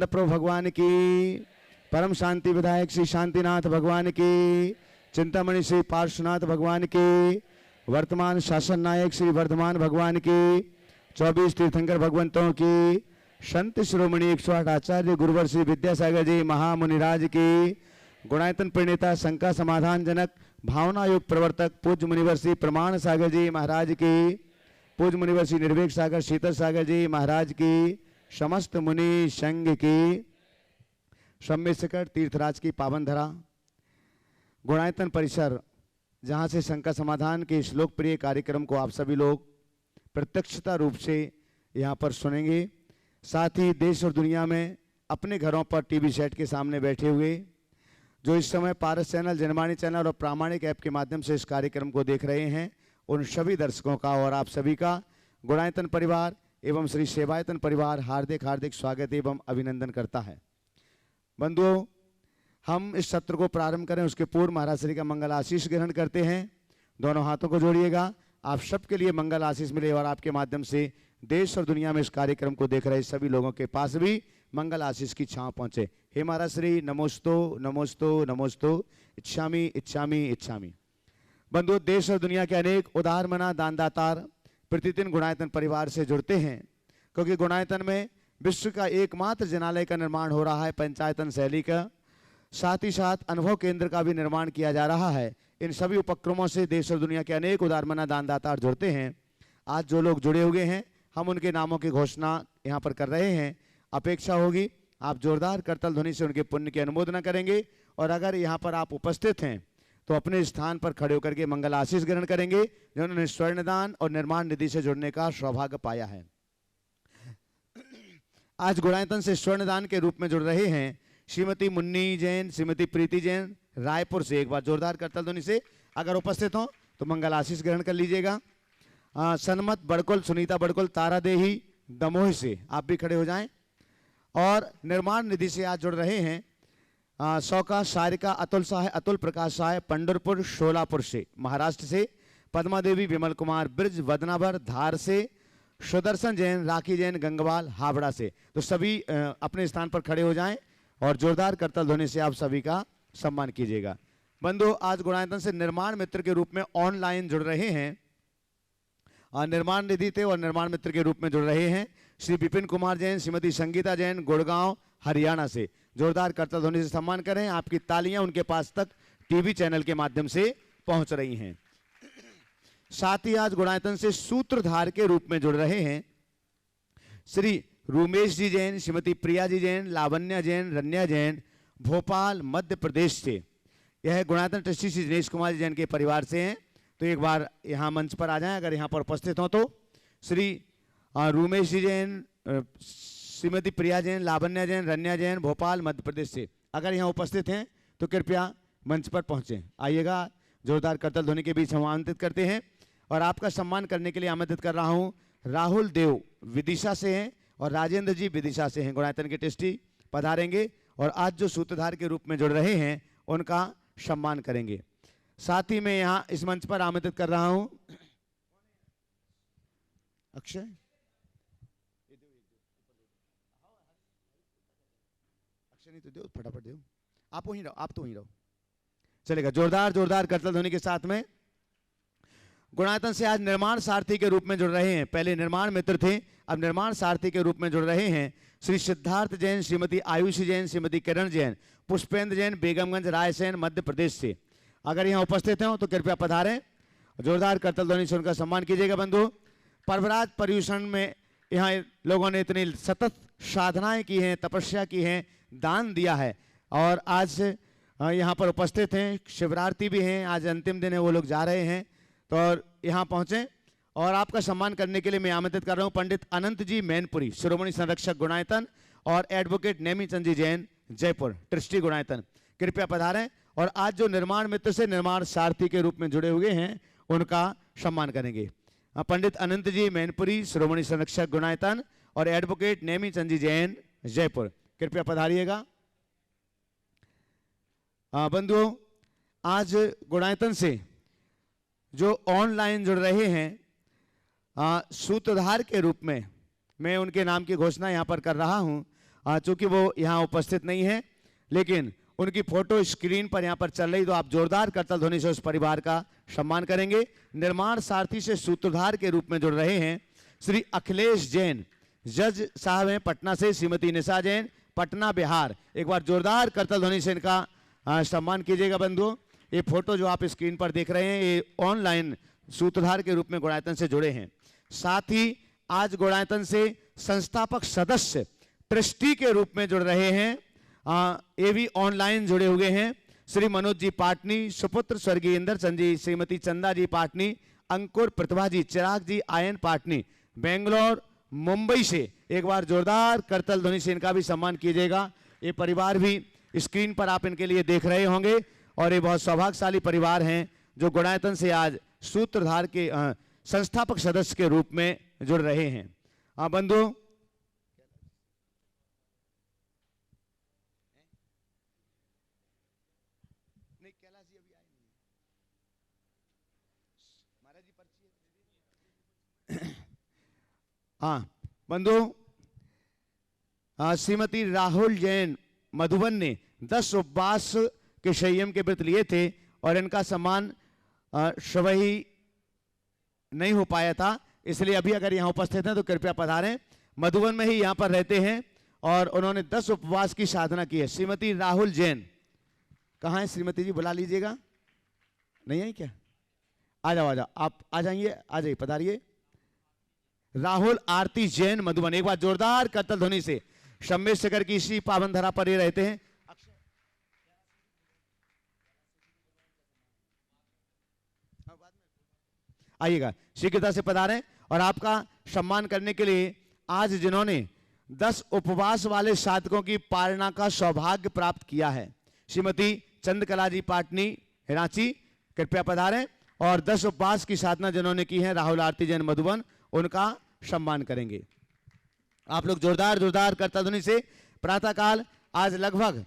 आनंद प्रभु भगवान की, परम शांति विधायक श्री शांतिनाथ भगवान की, चिंतामणि श्री पार्श्वनाथ भगवान की, वर्तमान शासन नायक श्री वर्धमान भगवान की, 24 तीर्थंकर भगवंतों की, संत शिरोमणि 108 आचार्य गुरुवर श्री विद्यासागर जी महामुनिराज की, गुणायतन प्रणेता शंका समाधान जनक भावना योग प्रवर्तक पूज्य मुनिवर श्री प्रमाण सागर जी महाराज की, पूज्य मुनिवर श्री निर्वेक सागर शीतल सागर जी महाराज की, समस्त मुनि संघ की, सम्मेशकर तीर्थराज की पावन धरा, गुणायतन परिसर जहाँ से शंका समाधान के इस लोकप्रिय कार्यक्रम को आप सभी लोग प्रत्यक्षता रूप से यहाँ पर सुनेंगे। साथ ही देश और दुनिया में अपने घरों पर टीवी सेट के सामने बैठे हुए जो इस समय पारस चैनल, जनवाणी चैनल और प्रामाणिक ऐप के माध्यम से इस कार्यक्रम को देख रहे हैं, उन सभी दर्शकों का और आप सभी का गुणायतन परिवार एवं श्री सेवायतन परिवार हार्दिक हार्दिक स्वागत एवं अभिनंदन करता है। बंधुओं, हम इस सत्र को प्रारंभ करें उसके पूर्व महाराज श्री का मंगल आशीष ग्रहण करते हैं। दोनों हाथों को जोड़िएगा, आप सबके लिए मंगल आशीष मिले और आपके माध्यम से देश और दुनिया में इस कार्यक्रम को देख रहे सभी लोगों के पास भी मंगल आशीष की छांव पहुंचे। हे महाराज श्री, नमोस्तु नमोस्तु नमोस्तु, इच्छामी इच्छामी इच्छामी। बंधुओं, देश और दुनिया के अनेक उदार मना दानदातार प्रतिदिन गुणायतन परिवार से जुड़ते हैं, क्योंकि गुणायतन में विश्व का एकमात्र जनालय का निर्माण हो रहा है पंचायतन शैली का, साथ ही साथ अनुभव केंद्र का भी निर्माण किया जा रहा है। इन सभी उपक्रमों से देश और दुनिया के अनेक उदारमना दानदाता जुड़ते हैं। आज जो लोग जुड़े हुए हैं हम उनके नामों की घोषणा यहाँ पर कर रहे हैं। अपेक्षा होगी आप जोरदार करतल ध्वनि से उनके पुण्य की अनुमोदना करेंगे और अगर यहाँ पर आप उपस्थित हैं तो अपने स्थान पर खड़े होकर के मंगल आशीष ग्रहण करेंगे जिन्होंने स्वर्णदान और निर्माण निधि से जुड़ने का सौभाग्य पाया है। आज गुणायतन से स्वर्णदान के रूप में जुड़ रहे हैं श्रीमती मुन्नी जैन, श्रीमती प्रीति जैन रायपुर से। एक बार जोरदार करतल ध्वनि से अगर उपस्थित हो तो मंगल आशीष ग्रहण कर लीजिएगा। सनमत बड़कुल, सुनीता बड़कुल तारा देही दमोह से आप भी खड़े हो जाएं। और निर्माण निधि से आज जुड़ रहे हैं सौका सारिका अतुल साह, अतुल प्रकाश साह पंडरपुर शोलापुर से महाराष्ट्र से, पद्मा देवी विमल कुमार ब्रिज वदनाभर धार से, सुदर्शन जैन, राखी जैन गंगवाल हावड़ा से। तो सभी अपने स्थान पर खड़े हो जाएं और जोरदार करतल ध्वनि से आप सभी का सम्मान कीजिएगा। बंधु, आज गुणायतन से निर्माण मित्र के रूप में ऑनलाइन जुड़ रहे हैं निर्माण निधि थे और निर्माण मित्र के रूप में जुड़ रहे हैं श्री विपिन कुमार जैन, श्रीमती संगीता जैन गुड़गांव हरियाणा से। जोरदार करतल ध्वनि से सम्मान करें। आपकी तालियां उनके पास तक टीवी चैनल के माध्यम से पहुंच रही हैं। साथ ही आज गुणायतन से सूत्रधार के रूप में जुड़ रहे हैं श्री रूमेश जी जैन, श्रीमती प्रिया जी जैन, लावण्या जैन, रन्या जैन भोपाल मध्य प्रदेश से। यह गुणायतन ट्रस्टी श्री दिनेश कुमार जी जैन के परिवार से हैं। तो एक बार यहाँ मंच पर आ जाएं अगर यहाँ पर उपस्थित हो तो। श्री रूमेश जी जैन, श्रीमती प्रिया जैन, लावण्या जैन, रन्या जैन भोपाल मध्य प्रदेश से अगर यहाँ उपस्थित हैं तो कृपया मंच पर पहुँचें। आइएगा, जोरदार करतल ध्वनि के बीच हम आमंत्रित करते हैं और आपका सम्मान करने के लिए आमंत्रित कर रहा हूँ राहुल देव विदिशा से हैं और राजेंद्र जी विदिशा से हैं। गुणायतन के ट्रस्टी पधारेंगे और आज जो सूत्रधार के रूप में जुड़ रहे हैं उनका सम्मान करेंगे। साथ ही मैं यहाँ इस मंच पर आमंत्रित कर रहा हूँ अक्षय, अक्षय नहीं तो दो, फटाफट दो, आप वहीं रहो, आप तो वहीं रहो, चलेगा। जोरदार जोरदार करतल ध्वनि के साथ में गुणायतन से आज निर्माण सारथी के रूप में जुड़ रहे हैं। पहले निर्माण मित्र थे, अब निर्माण सारथी के रूप में जुड़ रहे हैं श्री सिद्धार्थ जैन, श्रीमती आयुषी जैन, श्रीमती किरण जैन, पुष्पेंद्र जैन बेगमगंज रायसेन मध्य प्रदेश से। अगर यहाँ उपस्थित हो तो कृपया पधारें, जोरदार करतल ध्वनि से उनका सम्मान कीजिएगा। बंधु, पर्वराज पर्यूषण में यहाँ लोगों ने इतनी सतत साधनाएं की हैं, तपस्या की हैं, दान दिया है और आज यहाँ पर उपस्थित हैं। शिवरात्रि भी हैं, आज अंतिम दिन है, वो लोग जा रहे हैं तो और यहाँ पहुँचें और आपका सम्मान करने के लिए मैं आमंत्रित कर रहा हूँ पंडित अनंत जी मैनपुरी, शिरोमणि संरक्षक गुणायतन और एडवोकेट नेमीचंद जी जैन जयपुर, ट्रस्टी गुणायतन। कृपया पधारें और आज जो निर्माण मित्र से निर्माण सारथी के रूप में जुड़े हुए हैं उनका सम्मान करेंगे। पंडित अनंत जी मैनपुरी, शिरोमणि संरक्षक गुणायतन और एडवोकेट नेमीचंद जी जैन जयपुर, कृपया पधारिएगा। बंधुओं, आज गुणायतन से जो ऑनलाइन जुड़ रहे हैं सूत्रधार के रूप में मैं उनके नाम की घोषणा यहाँ पर कर रहा हूँ। चूंकि वो यहाँ उपस्थित नहीं है, लेकिन उनकी फोटो स्क्रीन पर यहाँ पर चल रही, तो आप जोरदार करतल ध्वनि से उस परिवार का सम्मान करेंगे। निर्माण सारथी से सूत्रधार के रूप में जुड़ रहे हैं श्री अखिलेश जैन, जज साहब हैं पटना से, श्रीमती निशा जैन पटना बिहार। एक बार जोरदार करतल ध्वनि से इनका सम्मान कीजिएगा बंधुओं। ये फोटो जो आप स्क्रीन पर देख रहे हैं, ये ऑनलाइन सूत्रधार के रूप में गुणायतन से जुड़े हैं। साथ ही आज गुणायतन से संस्थापक सदस्य ट्रस्टी के रूप में जुड़ रहे हैं, ये भी ऑनलाइन जुड़े हुए हैं श्री मनोज जी पाटनी, सुपुत्र स्वर्गीय इंदर चंद जी, श्रीमती चंदा जी पाटनी, अंकुर प्रतिभा जी, चिराग जी आयन पाटनी, बेंगलोर मुंबई से। एक बार जोरदार करतल ध्वनि से इनका भी सम्मान कीजिएगा। ये परिवार भी स्क्रीन पर आप इनके लिए देख रहे होंगे, और ये बहुत सौभाग्यशाली परिवार हैं जो गुणायतन से आज सूत्रधार के संस्थापक सदस्य के रूप में जुड़ रहे हैं। बंधु, हाँ बंधु, श्रीमती राहुल जैन मधुबन ने 10 उपवास के संयम के व्रत लिए थे, और इनका सम्मान स्वही नहीं हो पाया था, इसलिए अभी अगर यहाँ उपस्थित हैं तो कृपया पधारें। मधुबन में ही यहाँ पर रहते हैं और उन्होंने 10 उपवास की साधना की है। श्रीमती राहुल जैन कहाँ है? श्रीमती जी बुला लीजिएगा। नहीं आई क्या? आ जाओ, आ जाओ, आप आ जाइए, आ जाइए, पधारिए। राहुल आरती जैन मधुबन। एक बार जोरदार करतल ध्वनि से शम्य शिखर की इसी पावन धरा पर ये रहते हैं। आइएगा, शीघ्रता से पधारें। और आपका सम्मान करने के लिए आज जिन्होंने 10 उपवास वाले साधकों की पालना का सौभाग्य प्राप्त किया है, श्रीमती चंद्रकला जी पाटनी रांची, कृपया पधारें। और 10 उपवास की साधना जिन्होंने की है, राहुल आरती जैन मधुबन, उनका सम्मान करेंगे। आप लोग जोरदार जोरदार करतल ध्वनि से प्रातःकाल आज लगभग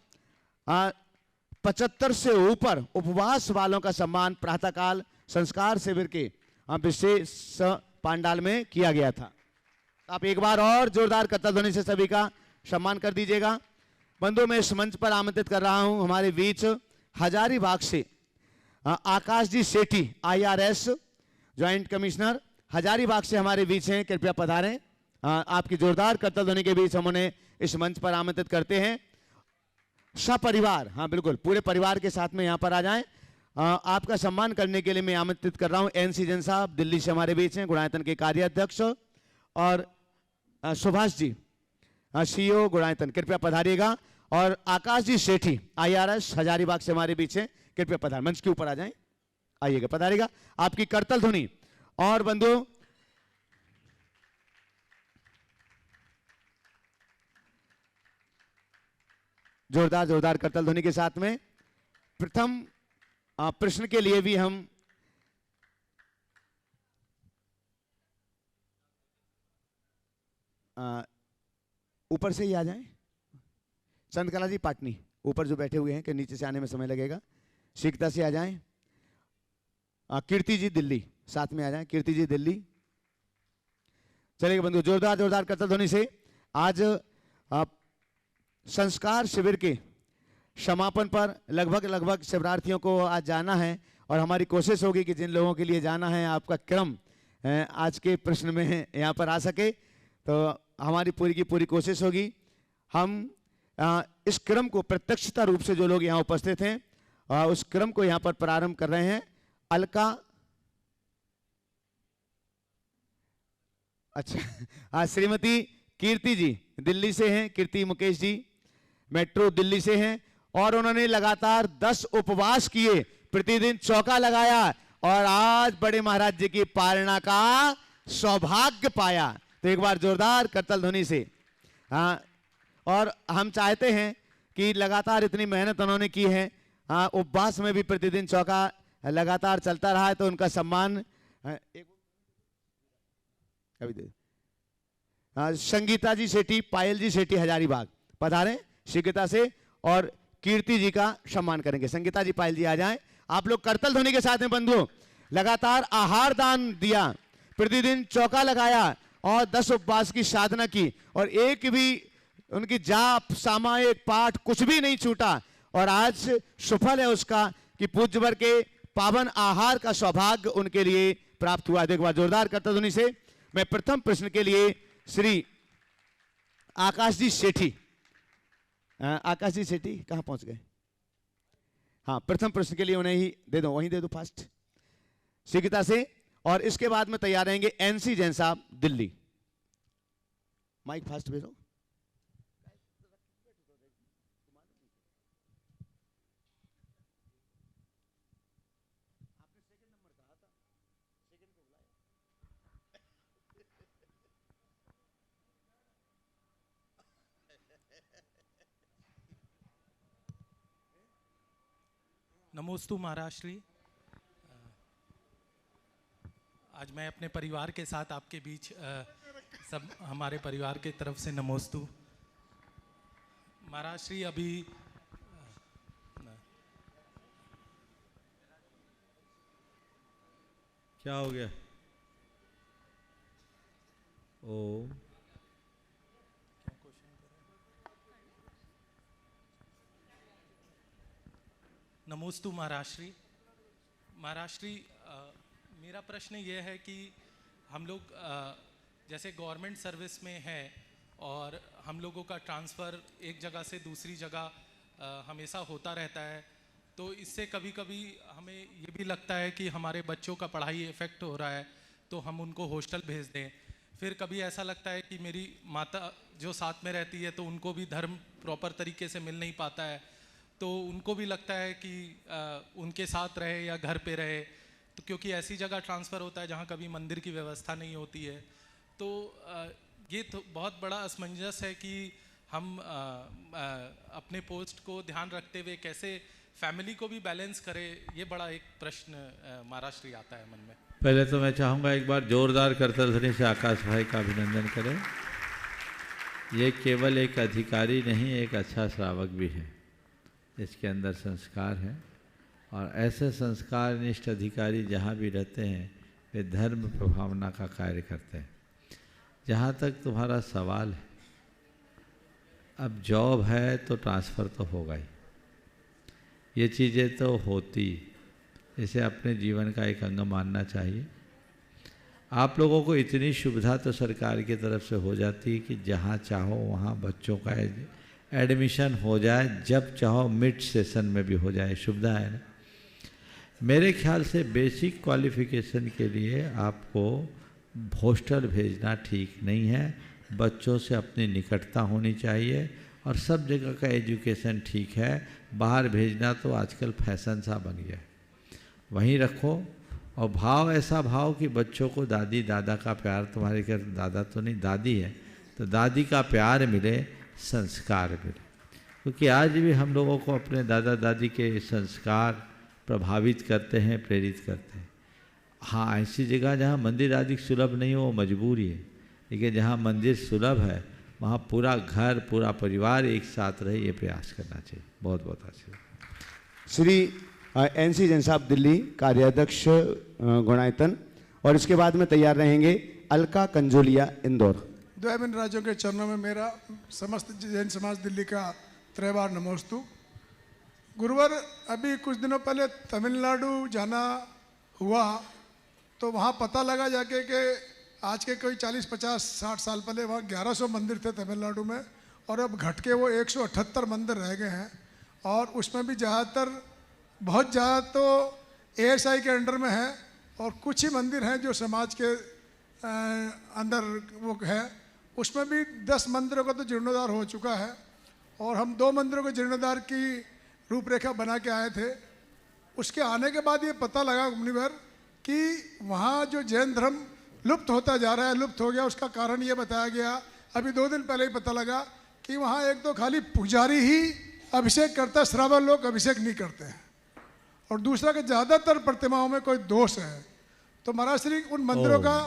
75 से ऊपर उपवास वालों का सम्मान प्रातःकाल संस्कार शिविर के विशेष पांडाल में किया गया था। आप एक बार और जोरदार करतल ध्वनि से सभी का सम्मान कर दीजिएगा। बंधु, मैं इस मंच पर आमंत्रित कर रहा हूं हमारे बीच हजारीबाग से आकाश जी सेठी, IRS ज्वाइंट कमिश्नर, हजारीबाग से हमारे बीच हैं, कृपया पधारें। आपकी जोरदार करतल ध्वनि के बीच हम उन्हें इस मंच पर आमंत्रित करते हैं। सपरिवार, हाँ बिल्कुल, पूरे परिवार के साथ में यहाँ पर आ जाएं। आपका सम्मान करने के लिए मैं आमंत्रित कर रहा हूँ NC जैन साहब, दिल्ली से हमारे बीच हैं, गुणायतन के कार्याध्यक्ष, और सुभाष जी CEO गुणायतन, कृपया पधारिएगा। और आकाश जी सेठी IRS हजारीबाग से हमारे बीच हैं, कृपया पधार, मंच के ऊपर आ जाएं, आइएगा, पधारिएगा। आपकी करतल ध्वनि और बंधु जोरदार जोरदार करतल ध्वनि के साथ में प्रथम प्रश्न के लिए भी हम ऊपर से ही आ जाएं। चंद्रकला जी पाटनी ऊपर जो बैठे हुए हैं कि नीचे से आने में समय लगेगा, शीघ्रता से आ जाएं। कीर्ति जी दिल्ली साथ में आ जाएं, कीर्ति जी दिल्ली। चलिए बंधु, जोरदार जोरदार करतल ध्वनि से आज संस्कार शिविर के समापन पर लगभग शिवरार्थियों को आज जाना है, और हमारी कोशिश होगी कि जिन लोगों के लिए जाना है आपका क्रम आज के प्रश्न में यहाँ पर आ सके, तो हमारी पूरी की पूरी कोशिश होगी। हम इस क्रम को प्रत्यक्षता रूप से जो लोग यहाँ उपस्थित हैं उस क्रम को यहाँ पर प्रारंभ कर रहे हैं। अलका, अच्छा, श्रीमती कीर्ति जी दिल्ली से हैं, कीर्ति मुकेश जी मेट्रो दिल्ली से हैं, और उन्होंने लगातार 10 उपवास किए, प्रतिदिन चौका लगाया, और आज बड़े महाराज जी की पालना का सौभाग्य पाया। तो एक बार जोरदार करतल ध्वनि से। और हम चाहते हैं कि लगातार इतनी मेहनत उन्होंने की है, उपवास में भी प्रतिदिन चौका लगातार चलता रहा है, तो उनका सम्मान संगीता जी सेठी, पायल जी सेठी हजारीबाग, पधारें शीघ्रता से, और कीर्ति जी का सम्मान करेंगे। संगीता जी, पायल जी आ जाएं। आप लोग करतल ध्वनि के साथ में बंधु लगातार आहार दान दिया, प्रतिदिन चौका लगाया, और 10 उपवास की साधना की, और एक भी उनकी जाप सामायिक पाठ कुछ भी नहीं छूटा, और आज सुफल है उसका कि पूज्यवर के पावन आहार का सौभाग्य उनके लिए प्राप्त हुआ। देखो जोरदार करता ध्वनि से मैं प्रथम प्रश्न के लिए श्री आकाश जी सेठी, आकाश जी सेठी कहां पहुंच गए? हाँ, प्रथम प्रश्न के लिए उन्हें ही दे दो, वहीं दे दो फास्ट शीघ्रता से। और इसके बाद में तैयार रहेंगे एनसी जैन साहब दिल्ली। माइक फास्ट भेजो। नमोस्तु महाराष्ट्री। आज मैं अपने परिवार के साथ आपके बीच सब हमारे परिवार के तरफ से नमोस्तु महाराष्ट्री। अभी क्या हो गया? ओ नमोस्तु महाराष्ट्री। महाराष्ट्री, मेरा प्रश्न ये है कि हम लोग जैसे गवर्नमेंट सर्विस में हैं और हम लोगों का ट्रांसफ़र एक जगह से दूसरी जगह हमेशा होता रहता है, तो इससे कभी कभी हमें ये भी लगता है कि हमारे बच्चों का पढ़ाई इफ़ेक्ट हो रहा है, तो हम उनको हॉस्टल भेज दें। फिर कभी ऐसा लगता है कि मेरी माता जो साथ में रहती है तो उनको भी धर्म प्रॉपर तरीके से मिल नहीं पाता है, तो उनको भी लगता है कि उनके साथ रहे या घर पे रहे, तो क्योंकि ऐसी जगह ट्रांसफ़र होता है जहाँ कभी मंदिर की व्यवस्था नहीं होती है। तो ये तो बहुत बड़ा असमंजस है कि हम अपने पोस्ट को ध्यान रखते हुए कैसे फैमिली को भी बैलेंस करें, ये बड़ा एक प्रश्न महाराष्ट्री आता है मन में। पहले तो मैं चाहूँगा एक बार जोरदार करतल ध्वनि से आकाश भाई का अभिनंदन करें। ये केवल एक अधिकारी नहीं, एक अच्छा श्रावक भी है। इसके अंदर संस्कार है, और ऐसे संस्कार निष्ठ अधिकारी जहाँ भी रहते हैं वे धर्म प्रभावना का कार्य करते हैं। जहाँ तक तुम्हारा सवाल है, अब जॉब है तो ट्रांसफ़र तो होगा ही, ये चीज़ें तो होती, इसे अपने जीवन का एक अंग मानना चाहिए। आप लोगों को इतनी सुविधा तो सरकार की तरफ से हो जाती है कि जहाँ चाहो वहाँ बच्चों का एडमिशन हो जाए, जब चाहो मिड सेशन में भी हो जाए, सुविधा है ना। मेरे ख्याल से बेसिक क्वालिफिकेशन के लिए आपको हॉस्टल भेजना ठीक नहीं है। बच्चों से अपनी निकटता होनी चाहिए, और सब जगह का एजुकेशन ठीक है। बाहर भेजना तो आजकल फैशन सा बन गया है, वहीं रखो। और भाव ऐसा भाव कि बच्चों को दादी दादा का प्यार, तुम्हारे घर दादा तो नहीं दादी है, तो दादी का प्यार मिले, संस्कार मिले। क्योंकि आज भी हम लोगों को अपने दादा दादी के संस्कार प्रभावित करते हैं, प्रेरित करते हैं। हाँ, ऐसी जगह जहाँ मंदिर आदि सुलभ नहीं हो वो मजबूरी है, लेकिन जहाँ मंदिर सुलभ है वहाँ पूरा घर पूरा परिवार एक साथ रहे, ये प्रयास करना चाहिए। बहुत बहुत आशीर्वाद। श्री एनसी जैन साहब दिल्ली कार्याध्यक्ष गुणायतन, और इसके बाद में तैयार रहेंगे अलका कंजोलिया इंदौर। द्वैविन राज्यों के चरणों में मेरा समस्त जैन समाज दिल्ली का त्रैवार नमोस्तु। गुरुवर, अभी कुछ दिनों पहले तमिलनाडु जाना हुआ तो वहाँ पता लगा जाके कि आज के कोई 40, 50, 60 साल पहले वहाँ 1100 मंदिर थे तमिलनाडु में, और अब घट के वो 178 मंदिर रह गए हैं। और उसमें भी ज़्यादातर, बहुत ज़्यादा तो ASI के अंडर में है, और कुछ ही मंदिर हैं जो समाज के अंदर वो है। उसमें भी 10 मंदिरों का तो जीर्णोद्धार हो चुका है, और हम 2 मंदिरों के जीर्णोद्धार की रूपरेखा बना के आए थे। उसके आने के बाद ये पता लगा मुनिवर कि वहाँ जो जैन धर्म लुप्त होता जा रहा है, लुप्त हो गया। उसका कारण ये बताया गया, अभी 2 दिन पहले ही पता लगा कि वहाँ एक तो खाली पुजारी ही अभिषेक करता है, श्रावक लोग अभिषेक नहीं करते हैं, और दूसरा कि ज़्यादातर प्रतिमाओं में कोई दोष है। तो महाराज श्री, उन मंदिरों का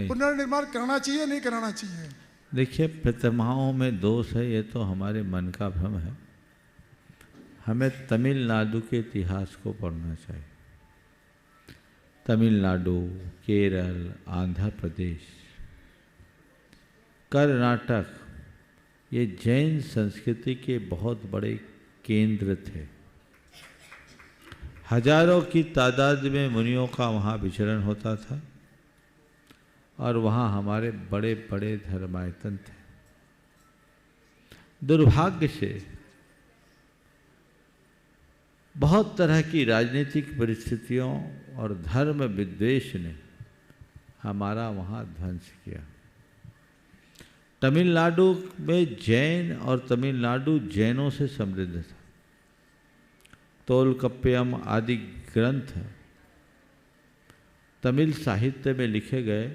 पुनर्निर्माण करना चाहिए, नहीं कराना चाहिए? देखिए, प्रतिमाओं में दोष है ये तो हमारे मन का भ्रम है। हमें तमिलनाडु के इतिहास को पढ़ना चाहिए। तमिलनाडु, केरल, आंध्र प्रदेश, कर्नाटक, ये जैन संस्कृति के बहुत बड़े केंद्र थे। हजारों की तादाद में मुनियों का वहाँ विचरण होता था और वहाँ हमारे बड़े बड़े धर्मायतन थे। दुर्भाग्य से बहुत तरह की राजनीतिक परिस्थितियों और धर्म विद्वेष ने हमारा वहाँ ध्वंस किया। तमिलनाडु में जैन और तमिलनाडु जैनों से समृद्ध था। तोलकप्पियम आदि ग्रंथ तमिल साहित्य में लिखे गए।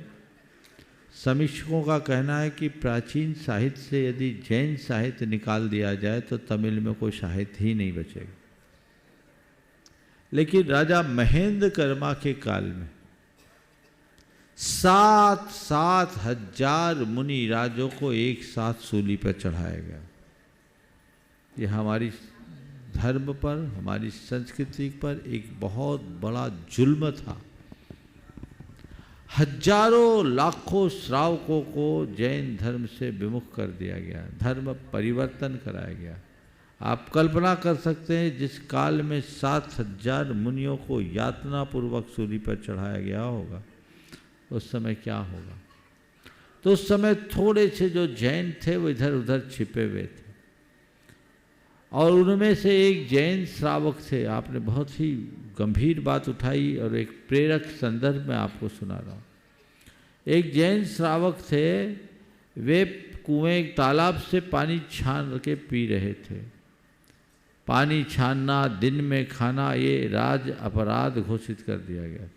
समीक्षकों का कहना है कि प्राचीन साहित्य से यदि जैन साहित्य निकाल दिया जाए तो तमिल में कोई साहित्य ही नहीं बचेगा। लेकिन राजा महेंद्र कर्मा के काल में 7,000 मुनि राजों को एक साथ सूली पर चढ़ाया गया। ये हमारी धर्म पर, हमारी संस्कृति पर एक बहुत बड़ा जुल्म था। हजारों लाखों श्रावकों को जैन धर्म से विमुख कर दिया गया, धर्म परिवर्तन कराया गया। आप कल्पना कर सकते हैं जिस काल में 7,000 मुनियों को यातना पूर्वक सूली पर चढ़ाया गया होगा, उस समय क्या होगा। तो उस समय थोड़े से जो जैन थे वो इधर उधर छिपे हुए थे और उनमें से एक जैन श्रावक थे। आपने बहुत ही गंभीर बात उठाई और एक प्रेरक संदर्भ में आपको सुना रहा हूँ। एक जैन श्रावक थे, वे कुएं तालाब से पानी छान के पी रहे थे। पानी छानना, दिन में खाना, ये राज अपराध घोषित कर दिया गया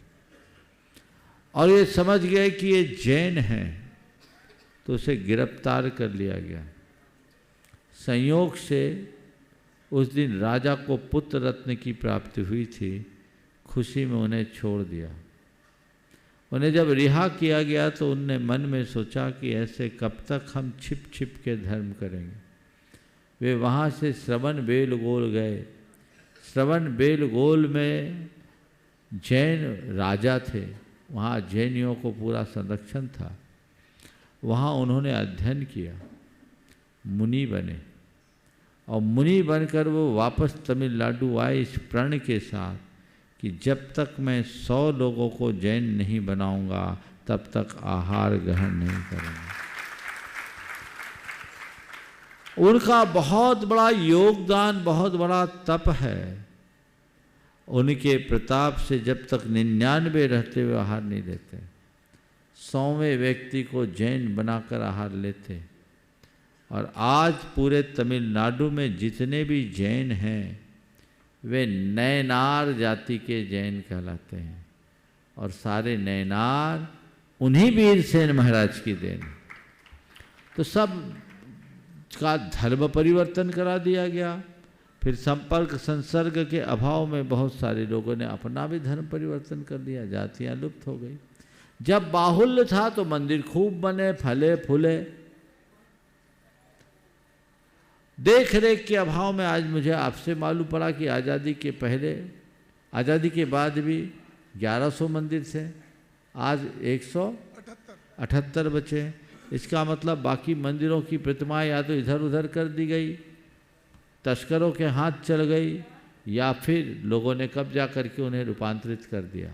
और ये समझ गए कि ये जैन हैं तो उसे गिरफ्तार कर लिया गया। संयोग से उस दिन राजा को पुत्र रत्न की प्राप्ति हुई थी, खुशी में उन्हें छोड़ दिया। उन्हें जब रिहा किया गया तो उनने मन में सोचा कि ऐसे कब तक हम छिप छिप के धर्म करेंगे। वे वहाँ से श्रवण बेलगोल गए। श्रवण बेलगोल में जैन राजा थे, वहाँ जैनियों को पूरा संरक्षण था। वहाँ उन्होंने अध्ययन किया, मुनि बने और मुनि बनकर वो वापस तमिलनाडु आए इस प्रण के साथ कि जब तक मैं 100 लोगों को जैन नहीं बनाऊंगा तब तक आहार ग्रहण नहीं करूंगा। उनका बहुत बड़ा योगदान, बहुत बड़ा तप है। उनके प्रताप से जब तक 99 रहते हुए आहार नहीं लेते, 100वें व्यक्ति को जैन बनाकर आहार लेते। और आज पूरे तमिलनाडु में जितने भी जैन हैं वे नैनार जाति के जैन कहलाते हैं और सारे नैनार उन्हीं वीरसेन महाराज की देन। तो सब का धर्म परिवर्तन करा दिया गया। फिर संपर्क संसर्ग के अभाव में बहुत सारे लोगों ने अपना भी धर्म परिवर्तन कर लिया, जातियां लुप्त हो गई। जब बाहुल्य था तो मंदिर खूब बने, फले फूले। देख रेख के अभाव में आज मुझे आपसे मालूम पड़ा कि आज़ादी के पहले, आज़ादी के बाद भी 1100 मंदिर थे, आज 178 बचे। इसका मतलब बाकी मंदिरों की प्रतिमाएं या तो इधर उधर कर दी गई, तस्करों के हाथ चल गई, या फिर लोगों ने कब्जा करके उन्हें रूपांतरित कर दिया।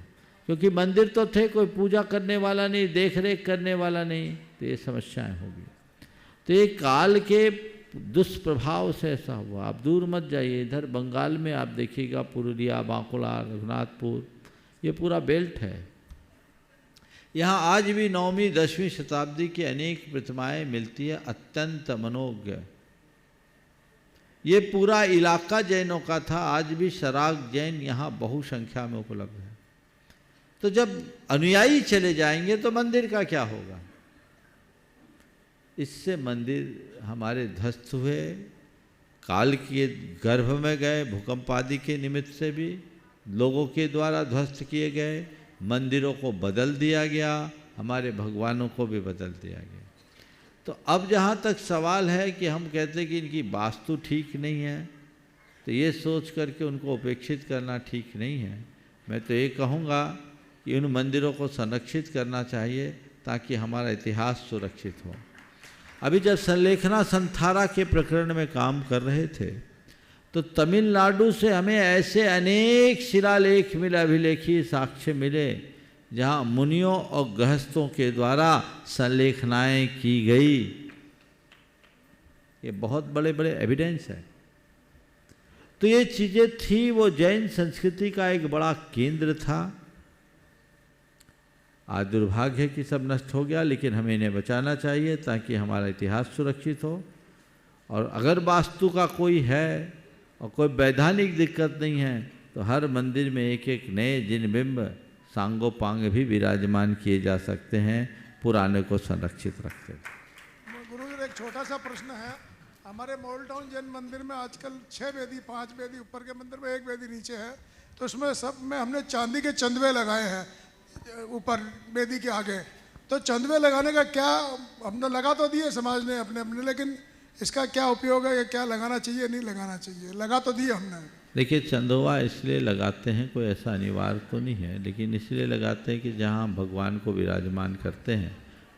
क्योंकि मंदिर तो थे, कोई पूजा करने वाला नहीं, देख रेख करने वाला नहीं, तो ये समस्याएं होगी। तो ये काल के दुष्प्रभाव से ऐसा हुआ। आप दूर मत जाइए, इधर बंगाल में आप देखिएगा, पुरुलिया, बांकुड़ा, रघुनाथपुर, ये पूरा बेल्ट है। यहाँ आज भी 9वीं 10वीं शताब्दी की अनेक प्रतिमाएं मिलती है, अत्यंत मनोज्ञ। ये पूरा इलाका जैनों का था। आज भी सराग जैन यहाँ बहुसंख्या में उपलब्ध है। तो जब अनुयायी चले जाएंगे तो मंदिर का क्या होगा। इससे मंदिर हमारे ध्वस्त हुए, काल के गर्भ में गए, भूकंप आदि के निमित्त से भी लोगों के द्वारा ध्वस्त किए गए। मंदिरों को बदल दिया गया, हमारे भगवानों को भी बदल दिया गया। तो अब जहाँ तक सवाल है कि हम कहते हैं कि इनकी वास्तु ठीक नहीं है, तो ये सोच करके उनको उपेक्षित करना ठीक नहीं है। मैं तो ये कहूँगा कि उन मंदिरों को संरक्षित करना चाहिए ताकि हमारा इतिहास सुरक्षित हो। अभी जब संलेखना संथारा के प्रकरण में काम कर रहे थे तो तमिलनाडु से हमें ऐसे अनेक शिलालेख मिले, अभिलेखी साक्ष्य मिले जहाँ मुनियों और गृहस्थों के द्वारा संलेखनाएं की गई। ये बहुत बड़े बड़े एविडेंस है। तो ये चीज़ें थी, वो जैन संस्कृति का एक बड़ा केंद्र था। आज दुर्भाग्य है कि सब नष्ट हो गया, लेकिन हमें इन्हें बचाना चाहिए ताकि हमारा इतिहास सुरक्षित हो। और अगर वास्तु का कोई है और कोई वैधानिक दिक्कत नहीं है तो हर मंदिर में एक एक नए जिन बिंब सांगो पांग भी विराजमान किए जा सकते हैं, पुराने को संरक्षित रखते हैं। गुरुजी एक छोटा सा प्रश्न है, हमारे मॉडल टाउन जैन मंदिर में आजकल 6 वेदी 5 वेदी ऊपर के मंदिर में 1 वेदी नीचे है, तो उसमें सब में हमने चांदी के चंदवे लगाए हैं ऊपर वेदी के आगे। तो चंदवे लगाने का क्या, हमने लगा तो दिए समाज ने अपने अपने, लेकिन इसका क्या उपयोग है, क्या लगाना चाहिए नहीं लगाना चाहिए? लगा तो दिए हमने। देखिए चंदोवा इसलिए लगाते हैं, कोई ऐसा अनिवार्य तो नहीं है, लेकिन इसलिए लगाते हैं कि जहाँ भगवान को विराजमान करते हैं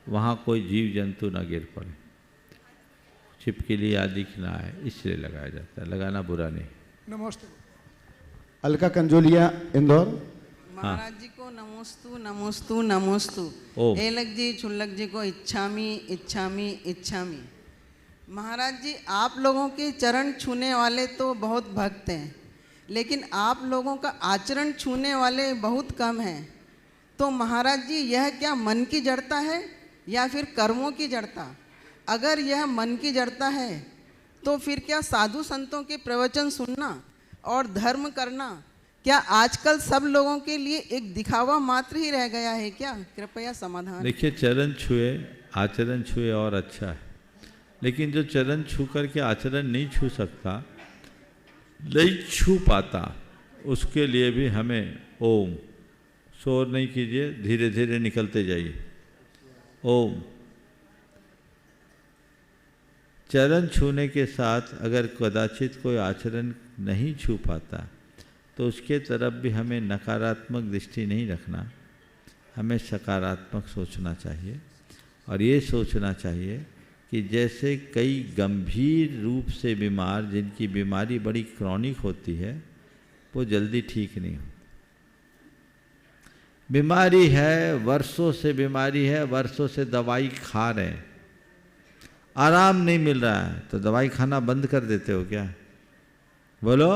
वहाँ कोई जीव जंतु न गिर पड़े, छिपकली आदि ना आए, इसलिए लगाया जाता है। लगाना बुरा नहीं। नमस्ते। अलका कंजोलिया, इंदौर। महाराज जी को नमोस्तु नमोस्तु नमोस्तु। एलक जी छुल्लक जी को इच्छामी इच्छामी इच्छामी। महाराज जी, आप लोगों के चरण छूने वाले तो बहुत भक्त हैं, लेकिन आप लोगों का आचरण छूने वाले बहुत कम हैं। तो महाराज जी, यह क्या मन की जड़ता है या फिर कर्मों की जड़ता? अगर यह मन की जड़ता है तो फिर क्या साधु संतों के प्रवचन सुनना और धर्म करना क्या आजकल सब लोगों के लिए एक दिखावा मात्र ही रह गया है क्या? कृपया समाधान। देखिए, चरण छुए आचरण छुए और अच्छा है, लेकिन जो चरण छू करके आचरण नहीं छू सकता, नहीं छू पाता, उसके लिए भी हमें ओम, शोर नहीं कीजिए, धीरे धीरे निकलते जाइए, ओम। चरण छूने के साथ अगर कदाचित कोई आचरण नहीं छू पाता तो उसके तरफ भी हमें नकारात्मक दृष्टि नहीं रखना, हमें सकारात्मक सोचना चाहिए। और ये सोचना चाहिए कि जैसे कई गंभीर रूप से बीमार, जिनकी बीमारी बड़ी क्रॉनिक होती है, वो जल्दी ठीक नहीं होती। बीमारी है, वर्षों से बीमारी है, वर्षों से दवाई खा रहे हैं, आराम नहीं मिल रहा है, तो दवाई खाना बंद कर देते हो क्या? बोलो।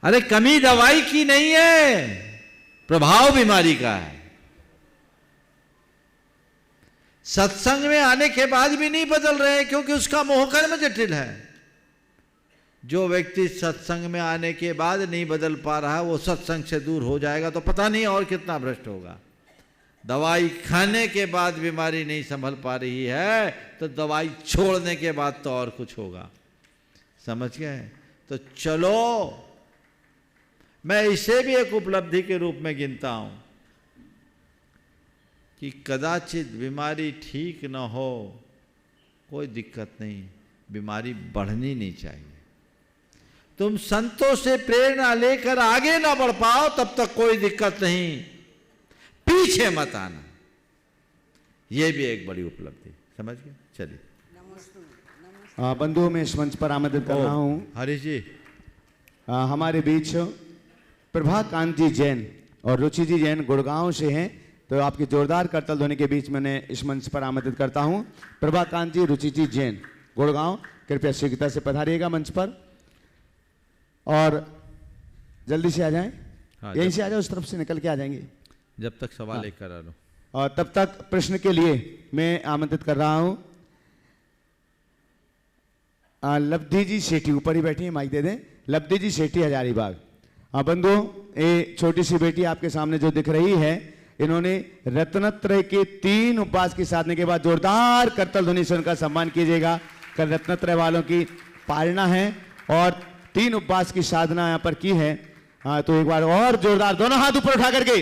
अरे कमी दवाई की नहीं है, प्रभाव बीमारी का है। सत्संग में आने के बाद भी नहीं बदल रहे क्योंकि उसका मोहकर्म जटिल है। जो व्यक्ति सत्संग में आने के बाद नहीं बदल पा रहा, वो सत्संग से दूर हो जाएगा तो पता नहीं और कितना भ्रष्ट होगा। दवाई खाने के बाद बीमारी नहीं संभल पा रही है तो दवाई छोड़ने के बाद तो और कुछ होगा। समझ गए? तो चलो, मैं इसे भी एक उपलब्धि के रूप में गिनता हूं कि कदाचित बीमारी ठीक न हो, कोई दिक्कत नहीं, बीमारी बढ़नी नहीं चाहिए। तुम संतों से प्रेरणा लेकर आगे ना बढ़ पाओ तब तक कोई दिक्कत नहीं, पीछे मत आना। यह भी एक बड़ी उपलब्धि। समझ गए? चलिए। बंधुओं में इस मंच पर आमंत्रित कर रहा हूं हरीश जी, हमारे बीच प्रभा कांति जैन और रुचि जी जैन गुड़गांव से हैं, तो आपकी जोरदार करतल ध्वनि के बीच मैंने इस मंच पर आमंत्रित करता हूं प्रभा कांति रुचि जी जैन गुड़गांव। कृपया शीघ्रता से पधारिएगा मंच पर और जल्दी से आ जाएं। यहीं से आ जाओ, उस तरफ से निकल के आ जाएंगे जब तक सवाल एक करा लो। और तब तक प्रश्न के लिए मैं आमंत्रित कर रहा हूं लब्धि जी सेठी, ऊपर ही बैठी है, माइक दे दें। लब्धि जी सेठी, हजारीबाग। बंधुओं, ये छोटी सी बेटी आपके सामने जो दिख रही है, इन्होंने रत्नत्रय के 3 उपवास की साधने के बाद जोरदार करतल ध्वनि से उनका सम्मान कीजिएगा। कल रत्नत्रय वालों की पालना है और 3 उपवास की साधना यहाँ पर की है। तो एक बार और जोरदार दोनों हाथ ऊपर उठा करके,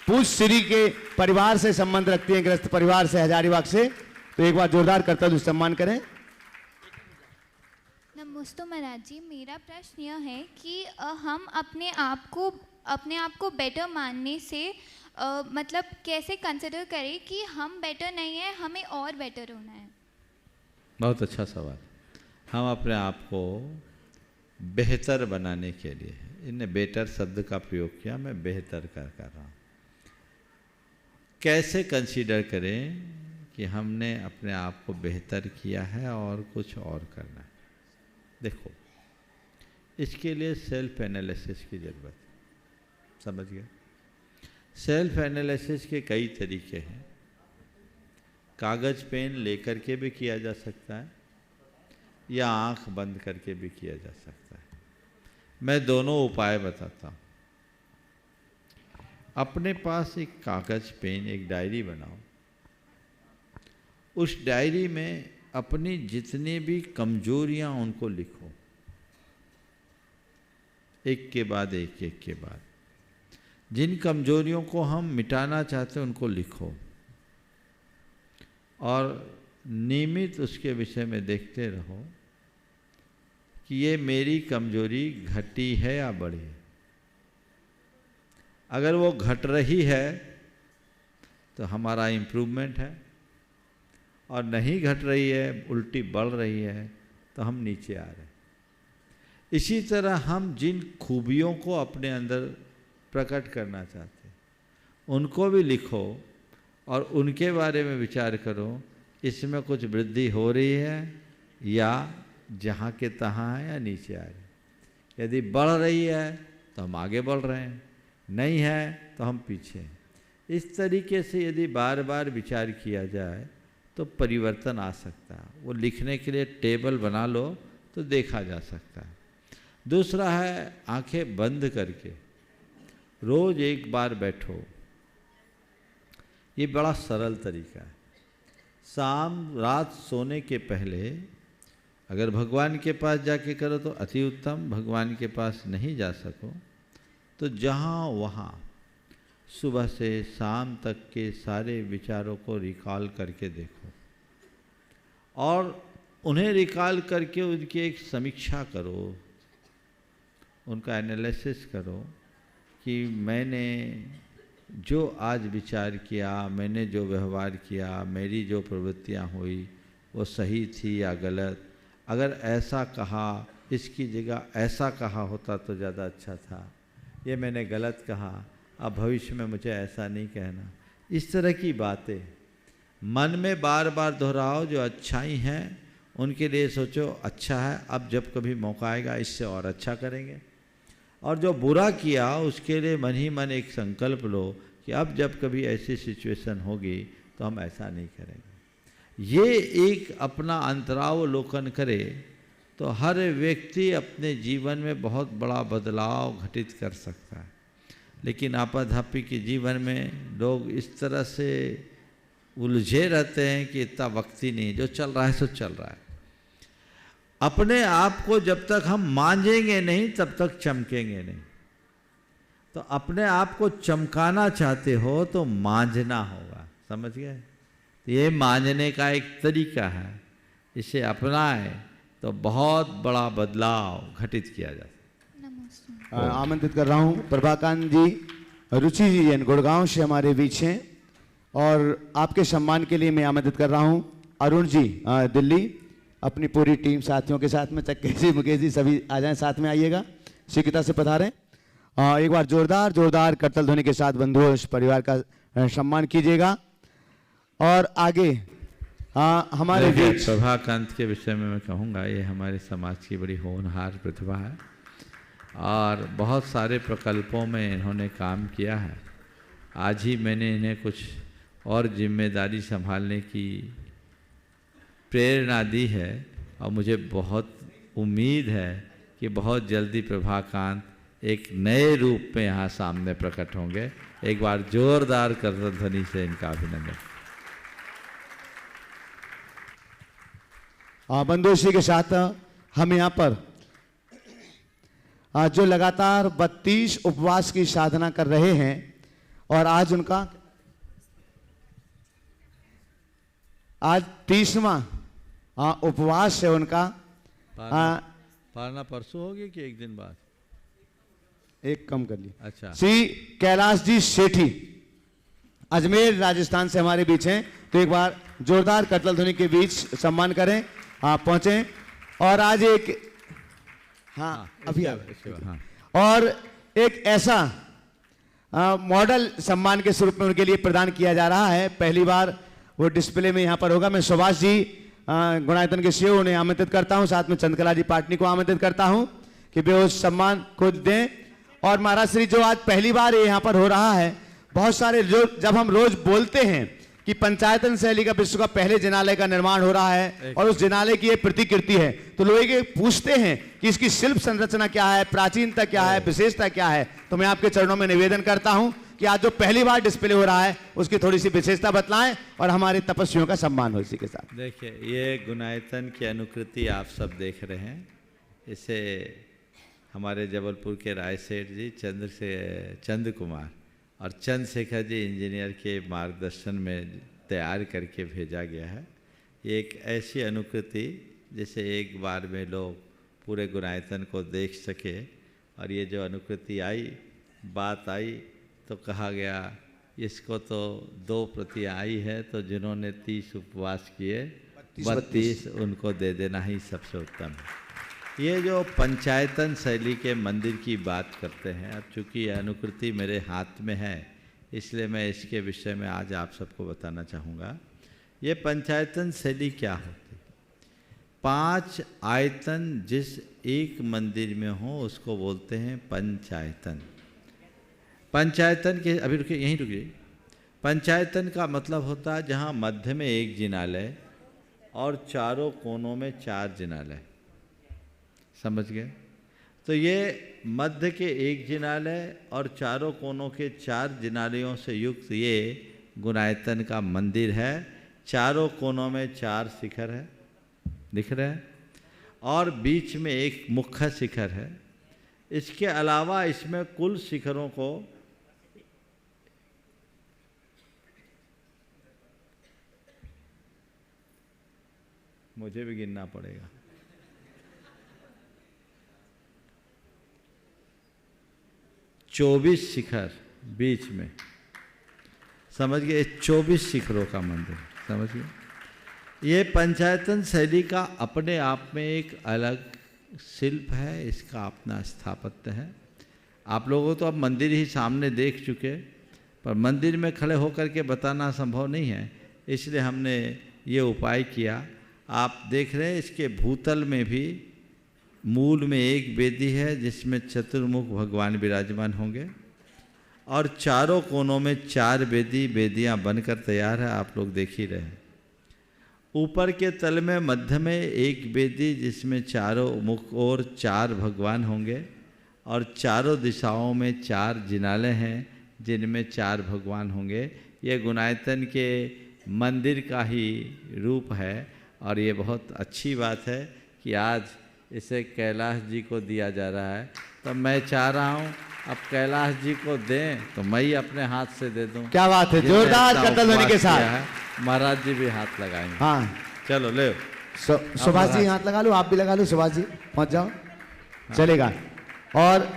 पूज श्री के परिवार से संबंध रखती हैं, ग्रस्त परिवार से, हजारीबाग से, तो एक बार जोरदार करतल ध्वनि सम्मान करें। नमस्ते महाराज जी, मेरा प्रश्न यह है कि हम अपने आप को बेटर मानने से मतलब कैसे कंसिडर करें कि हम बेटर नहीं है, हमें और बेटर होना है? बहुत अच्छा सवाल। हम अपने आप को बेहतर बनाने के लिए, इनने बेटर शब्द का प्रयोग किया, मैं बेहतर कर रहा हूँ। कैसे कंसीडर करें कि हमने अपने आप को बेहतर किया है और कुछ और करना है? देखो, इसके लिए सेल्फ एनालिसिस की ज़रूरत है। समझ गए? सेल्फ एनालिसिस के कई तरीके हैं। कागज़ पेन लेकर के भी किया जा सकता है या आंख बंद करके भी किया जा सकता है। मैं दोनों उपाय बताता हूँ। अपने पास एक कागज़ पेन, एक डायरी बनाओ। उस डायरी में अपनी जितनी भी कमजोरियां उनको लिखो, एक के बाद एक, एक के बाद। जिन कमजोरियों को हम मिटाना चाहते हैं उनको लिखो और नियमित उसके विषय में देखते रहो कि ये मेरी कमजोरी घटी है या बढ़ी है। अगर वो घट रही है तो हमारा इम्प्रूवमेंट है, और नहीं घट रही है, उल्टी बढ़ रही है, तो हम नीचे आ रहे हैं। इसी तरह हम जिन खूबियों को अपने अंदर प्रकट करना चाहते हैं उनको भी लिखो और उनके बारे में विचार करो, इसमें कुछ वृद्धि हो रही है या जहाँ के तहाँ है या नीचे आ रही है। यदि बढ़ रही है तो हम आगे बढ़ रहे हैं, नहीं है तो हम पीछे हैं। इस तरीके से यदि बार बार विचार किया जाए तो परिवर्तन आ सकता है। वो लिखने के लिए टेबल बना लो तो देखा जा सकता है। दूसरा है आंखें बंद करके रोज एक बार बैठो। ये बड़ा सरल तरीका है। रात सोने के पहले अगर भगवान के पास जाके करो तो अति उत्तम, भगवान के पास नहीं जा सको तो जहाँ वहाँ सुबह से शाम तक के सारे विचारों को रिकॉल करके देखो और उन्हें रिकॉल करके उनकी एक समीक्षा करो, उनका एनालिसिस करो कि मैंने जो आज विचार किया, मैंने जो व्यवहार किया, मेरी जो प्रवृत्तियाँ हुई वो सही थी या गलत। अगर ऐसा कहा, इसकी जगह ऐसा कहा होता तो ज़्यादा अच्छा था, ये मैंने गलत कहा, अब भविष्य में मुझे ऐसा नहीं कहना। इस तरह की बातें मन में बार बार दोहराओ। जो अच्छाई हैं उनके लिए सोचो अच्छा है, अब जब कभी मौका आएगा इससे और अच्छा करेंगे। और जो बुरा किया उसके लिए मन ही मन एक संकल्प लो कि अब जब कभी ऐसी सिचुएशन होगी तो हम ऐसा नहीं करेंगे। ये एक अपना अंतरावलोकन करे तो हर व्यक्ति अपने जीवन में बहुत बड़ा बदलाव घटित कर सकता है। लेकिन आपाधापी के जीवन में लोग इस तरह से उलझे रहते हैं कि इतना वक्त ही नहीं, जो चल रहा है सो चल रहा है। अपने आप को जब तक हम मांझेंगे नहीं तब तक चमकेंगे नहीं। तो अपने आप को चमकाना चाहते हो तो मांझना होगा। समझ गए? ये मांझने का एक तरीका है, इसे अपनाए तो बहुत बड़ा बदलाव घटित किया जा सकता है। आमंत्रित कर रहा हूँ प्रभाकांत जी, रुचि जी जैन गुड़गांव से हमारे बीच हैं और आपके सम्मान के लिए मैं आमंत्रित कर रहा हूँ अरुण जी दिल्ली, अपनी पूरी टीम साथियों के साथ में। चक्के जी, मुकेश जी सभी आ जाएं, साथ में आइएगा, शीघ्रता से पधारें। एक बार जोरदार करतल ध्वनि के साथ बंधुओं इस परिवार का सम्मान कीजिएगा। और आगे हमारे बीच प्रभाकांत के विषय में मैं कहूँगा, ये हमारे समाज की बड़ी होनहार प्रतिभा है और बहुत सारे प्रकल्पों में इन्होंने काम किया है। आज ही मैंने इन्हें कुछ और जिम्मेदारी संभालने की प्रेरणा दी है और मुझे बहुत उम्मीद है कि बहुत जल्दी प्रभाकांत एक नए रूप में यहाँ सामने प्रकट होंगे। एक बार जोरदार करतल ध्वनि से इनका अभिनंदन। बंधु इसी के साथ हम यहाँ पर जो लगातार 32 उपवास की साधना कर रहे हैं और आज उनका 30वां उपवास है उनका। पारना परसों होगी कि एक दिन बाद? एक कम कर लिया। अच्छा। श्री कैलाश जी सेठी अजमेर राजस्थान से हमारे बीच हैं, तो एक बार जोरदार करतल ध्वनि के बीच सम्मान करें। पहुंचे। और आज एक अभी हाँ। और एक ऐसा मॉडल सम्मान के स्वरूप में उनके लिए प्रदान किया जा रहा है। पहली बार वो डिस्प्ले में यहाँ पर होगा। मैं सुभाष जी गुणायतन के सीईओ उन्हें आमंत्रित करता हूँ, साथ में चंद्रकला जी पाटनी को आमंत्रित करता हूँ कि वे उस सम्मान को दें। और महाराज श्री जो आज पहली बार यहाँ पर हो रहा है, बहुत सारे जो जब हम रोज बोलते हैं कि पंचायतन शैली का विश्व का पहले जिनालय का निर्माण हो रहा है और उस जिनालय की ये प्रतिकृति है, तो लोग ये पूछते हैं कि इसकी शिल्प संरचना क्या है, प्राचीनता क्या है, विशेषता क्या है। तो मैं आपके चरणों में निवेदन करता हूं कि आज जो पहली बार डिस्प्ले हो रहा है उसकी थोड़ी सी विशेषता बतलाएं और हमारे तपस्वियों का सम्मान हो इसी के साथ। देखिए, ये गुणायतन की अनुकृति आप सब देख रहे हैं। इसे हमारे जबलपुर के राय सेठ जी चंद्र कुमार और चंद्रशेखर जी इंजीनियर के मार्गदर्शन में तैयार करके भेजा गया है। ये एक ऐसी अनुकृति जिसे एक बार में लोग पूरे गुणायतन को देख सके। और ये जो अनुकृति आई, बात आई तो कहा गया इसको तो 2 प्रतियां आई है, तो जिन्होंने 30 उपवास किए 32 उनको दे देना ही सबसे उत्तम है। ये जो पंचायतन शैली के मंदिर की बात करते हैं, अब चूँकि यह अनुकृति मेरे हाथ में है इसलिए मैं इसके विषय में आज आप सबको बताना चाहूँगा। ये पंचायतन शैली क्या होती है? 5 आयतन जिस एक मंदिर में हो उसको बोलते हैं पंचायतन। पंचायतन के अभी रुकिए, यहीं रुकिए। पंचायतन का मतलब होता है जहाँ मध्य में एक जिनालय और चारों कोनों में 4 जिनालय। समझ गए? तो ये मध्य के एक जिनालय और चारों कोनों के 4 जिनालयों से युक्त ये गुणायतन का मंदिर है। चारों कोनों में 4 शिखर है, दिख रहे हैं, और बीच में एक मुख्य शिखर है। इसके अलावा इसमें कुल शिखरों को मुझे भी गिनना पड़ेगा। 24 शिखर बीच में, समझ गए? 24 शिखरों का मंदिर, समझ गए? ये पंचायतन शैली का अपने आप में एक अलग शिल्प है, इसका अपना स्थापत्य है। आप लोगों तो अब मंदिर ही सामने देख चुके, पर मंदिर में खड़े होकर के बताना संभव नहीं है, इसलिए हमने ये उपाय किया। आप देख रहे हैं इसके भूतल में भी मूल में एक वेदी है जिसमें चतुर्मुख भगवान विराजमान होंगे और चारों कोनों में 4 वेदियां बनकर तैयार है, आप लोग देख ही रहे हैं। ऊपर के तल में मध्य में एक वेदी जिसमें चारों मुख और 4 भगवान होंगे और चारों दिशाओं में 4 जिनालय हैं जिनमें 4 भगवान होंगे। ये गुणायतन के मंदिर का ही रूप है और ये बहुत अच्छी बात है कि आज इसे कैलाश जी को दिया जा रहा है। तो मैं चाह रहा हूँ अब कैलाश जी को दें तो मैं ही अपने हाथ से दे दूं। क्या बात है, जोरदार करतल ध्वनि के साथ। महाराज जी भी हाथ लगाएंगे। हाँ, चलो ले। सुभाष जी हाथ लगा लो, आप भी लगा लो, सुभाष जी पहुंच जाओ, चलेगा। और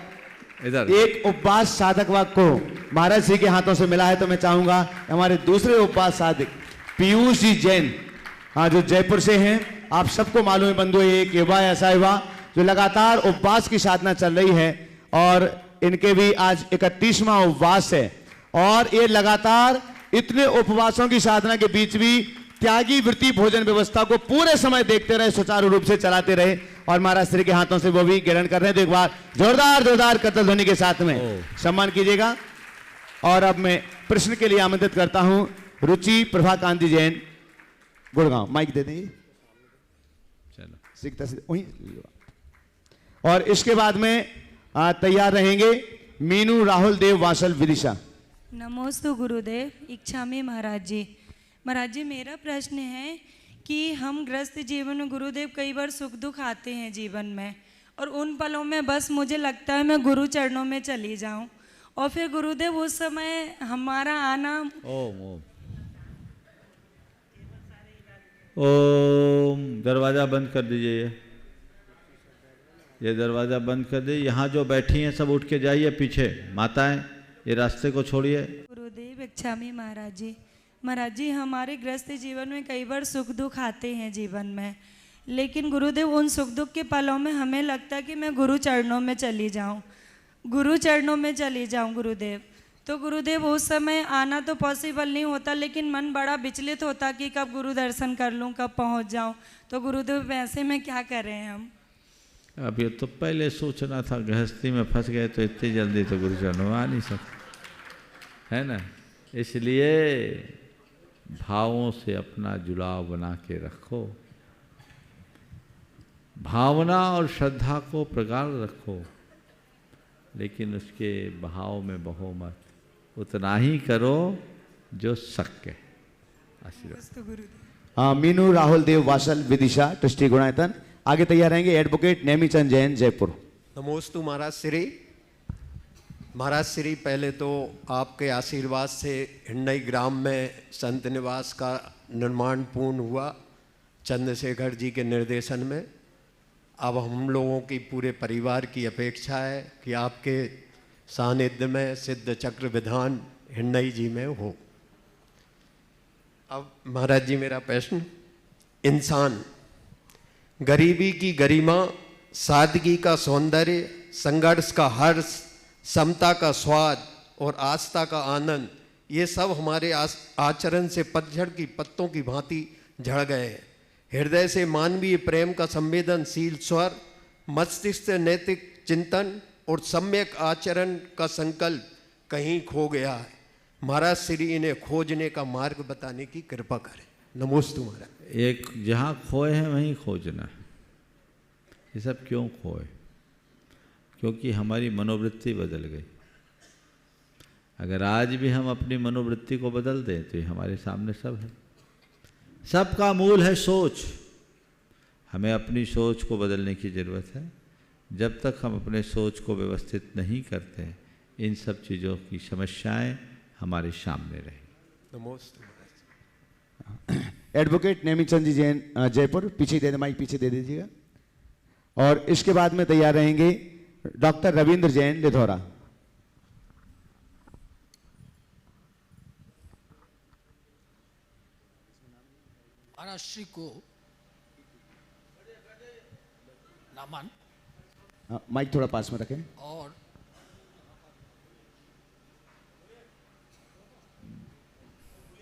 इधर एक उपवास साधक वाक को महाराज जी के हाथों से मिला है, तो मैं चाहूंगा हमारे दूसरे उपवास साधक पीयूष जी जैन, हाँ, जो जयपुर से हैं, आप सबको मालूम है बंधु, एक युवा ऐसा युवा जो लगातार उपवास की साधना चल रही है और इनके भी आज 31वां उपवास है और ये लगातार इतने उपवासों की साधना के बीच भी त्यागी वृत्ति भोजन व्यवस्था को पूरे समय देखते रहे, सुचारू रूप से चलाते रहे और महाराज श्री के हाथों से वो भी ग्रहण कर रहे हैं। तो एक बार जोरदार करतल ध्वनि के साथ में सम्मान कीजिएगा। और अब मैं प्रश्न के लिए आमंत्रित करता हूं रुचि प्रभा कांति जैन, गुड़गांव। माइक दे देंगे, चलो। और इसके बाद में तैयार रहेंगे मीनू राहुल देव वासल विदिशा। नमोस्तु गुरुदेव, इच्छामी महाराज जी। महाराज जी, मेरा प्रश्न है कि हम ग्रस्त जीवन में गुरुदेव कई बार सुख दुख आते हैं जीवन में, और उन पलों में बस मुझे लगता है मैं गुरु चरणों में चली जाऊं, और फिर गुरुदेव उस समय हमारा आना ओम। दरवाज़ा बंद कर दीजिए, ये दरवाज़ा बंद कर दीजिए। यहाँ जो बैठी हैं सब उठ के जाइए, पीछे माताएं ये रास्ते को छोड़िए। गुरुदेव इच्छामी महाराज जी। महाराज जी, हमारे ग्रस्त जीवन में कई बार सुख दुख आते हैं जीवन में, लेकिन गुरुदेव उन सुख दुख के पलों में हमें लगता है कि मैं गुरु चरणों में चली जाऊं, गुरु चरणों में चली जाऊं गुरुदेव। तो गुरुदेव उस समय आना तो पॉसिबल नहीं होता, लेकिन मन बड़ा विचलित होता कि कब गुरु दर्शन कर लूं, कब पहुंच जाऊं। तो गुरुदेव वैसे में क्या करें हम? अब ये तो पहले सोचना था, गृहस्थी में फंस गए तो इतनी जल्दी तो गुरु चरणों में आ नहीं सकते, है ना। इसलिए भावों से अपना जुड़ाव बना के रखो, भावना और श्रद्धा को प्रगाढ़ रखो, लेकिन उसके भाव में बहो मत, उतना ही करो जो शक्य है। आशीर्वाद। मीनू राहुल देव वासल विदिशा ट्रस्टी गुणायतन आगे तैयार रहेंगे। एडवोकेट नेमीचंद जैन जयपुर। नमोस्तु महाराज श्री। महाराज श्री, पहले तो आपके आशीर्वाद से हिंडई ग्राम में संत निवास का निर्माण पूर्ण हुआ चंद्रशेखर जी के निर्देशन में। अब हम लोगों की पूरे परिवार की अपेक्षा है कि आपके सानिध्य में सिद्ध चक्र विधान हिंडई जी में हो। अब महाराज जी मेरा प्रश्न, इंसान गरीबी की गरिमा, सादगी का सौंदर्य, संघर्ष का हर्ष, समता का स्वाद और आस्था का आनंद, ये सब हमारे आचरण से पतझड़ की पत्तों की भांति झड़ गए हैं। हृदय से मानवीय प्रेम का संवेदनशील स्वर, मस्तिष्क से नैतिक चिंतन और सम्यक आचरण का संकल्प कहीं खो गया है। महाराज श्री इन्हें खोजने का मार्ग बताने की कृपा करें। नमोस्तु महाराज। एक जहाँ खोए हैं वहीं खोजना है। ये सब क्यों खोए? क्योंकि हमारी मनोवृत्ति बदल गई। अगर आज भी हम अपनी मनोवृत्ति को बदल दें तो ये हमारे सामने सब है। सबका मूल है सोच। हमें अपनी सोच को बदलने की ज़रूरत है। जब तक हम अपने सोच को व्यवस्थित नहीं करते, इन सब चीज़ों की समस्याएं हमारे सामने रहेंगी। नमोस्तु। एडवोकेट नेमीचंद जी जैन जयपुर, पीछे दे दे, माइक पीछे दे दीजिएगा। और इसके बाद में तैयार रहेंगे डॉक्टर रविंद्र जैन लिधौरा। महाराज श्री को नमन। माइक थोड़ा पास में रखें। और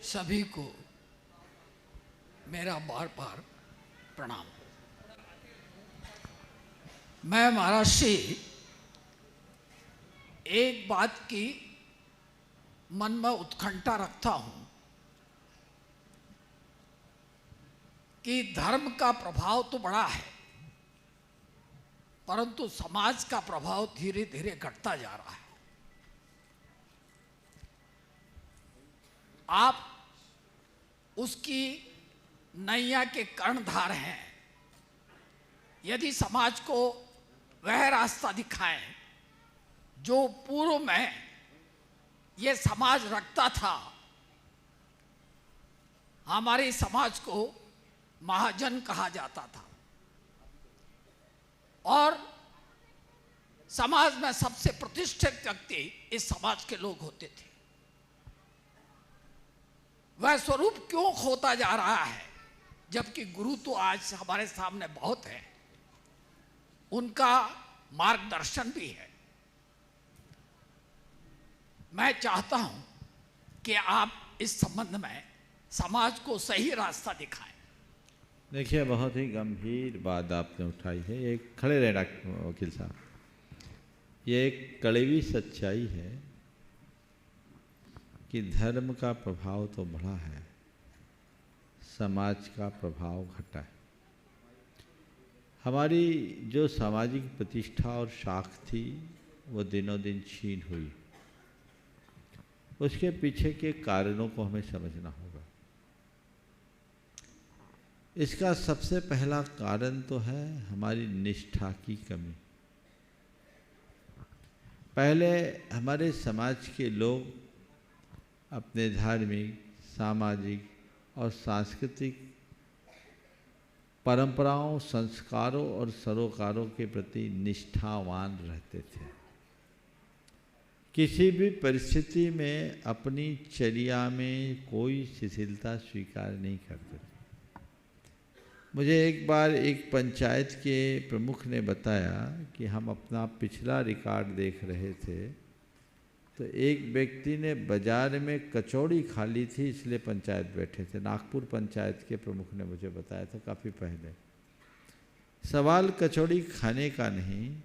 सभी को मेरा बार बार प्रणाम। मैं महाराज श्री एक बात की मन में उत्कंठा रखता हूं कि धर्म का प्रभाव तो बड़ा है, परंतु समाज का प्रभाव धीरे धीरे घटता जा रहा है। आप उसकी नैया के कर्णधार हैं। यदि समाज को वह रास्ता दिखाएं जो पूर्व में ये समाज रखता था, हमारे समाज को महाजन कहा जाता था और समाज में सबसे प्रतिष्ठित व्यक्ति इस समाज के लोग होते थे। वह स्वरूप क्यों खोता जा रहा है, जबकि गुरु तो आज हमारे सामने बहुत है, उनका मार्गदर्शन भी है। मैं चाहता हूं कि आप इस संबंध में समाज को सही रास्ता दिखाएं। देखिए, बहुत ही गंभीर बात आपने उठाई है। एक खड़े रहना वकील साहब, ये एक कड़वी सच्चाई है कि धर्म का प्रभाव तो बढ़ा है, समाज का प्रभाव घटा है। हमारी जो सामाजिक प्रतिष्ठा और शाख थी वो दिनों दिन क्षीण हुई। उसके पीछे के कारणों को हमें समझना होगा। इसका सबसे पहला कारण तो है हमारी निष्ठा की कमी। पहले हमारे समाज के लोग अपने धार्मिक, सामाजिक और सांस्कृतिक परंपराओं, संस्कारों और सरोकारों के प्रति निष्ठावान रहते थे। किसी भी परिस्थिति में अपनी चर्या में कोई शिथिलता स्वीकार नहीं करते थे। मुझे एक बार एक पंचायत के प्रमुख ने बताया कि हम अपना पिछला रिकॉर्ड देख रहे थे, तो एक व्यक्ति ने बाजार में कचौड़ी खा ली थी, इसलिए पंचायत बैठे थे। नागपुर पंचायत के प्रमुख ने मुझे बताया था काफ़ी पहले। सवाल कचौड़ी खाने का नहीं,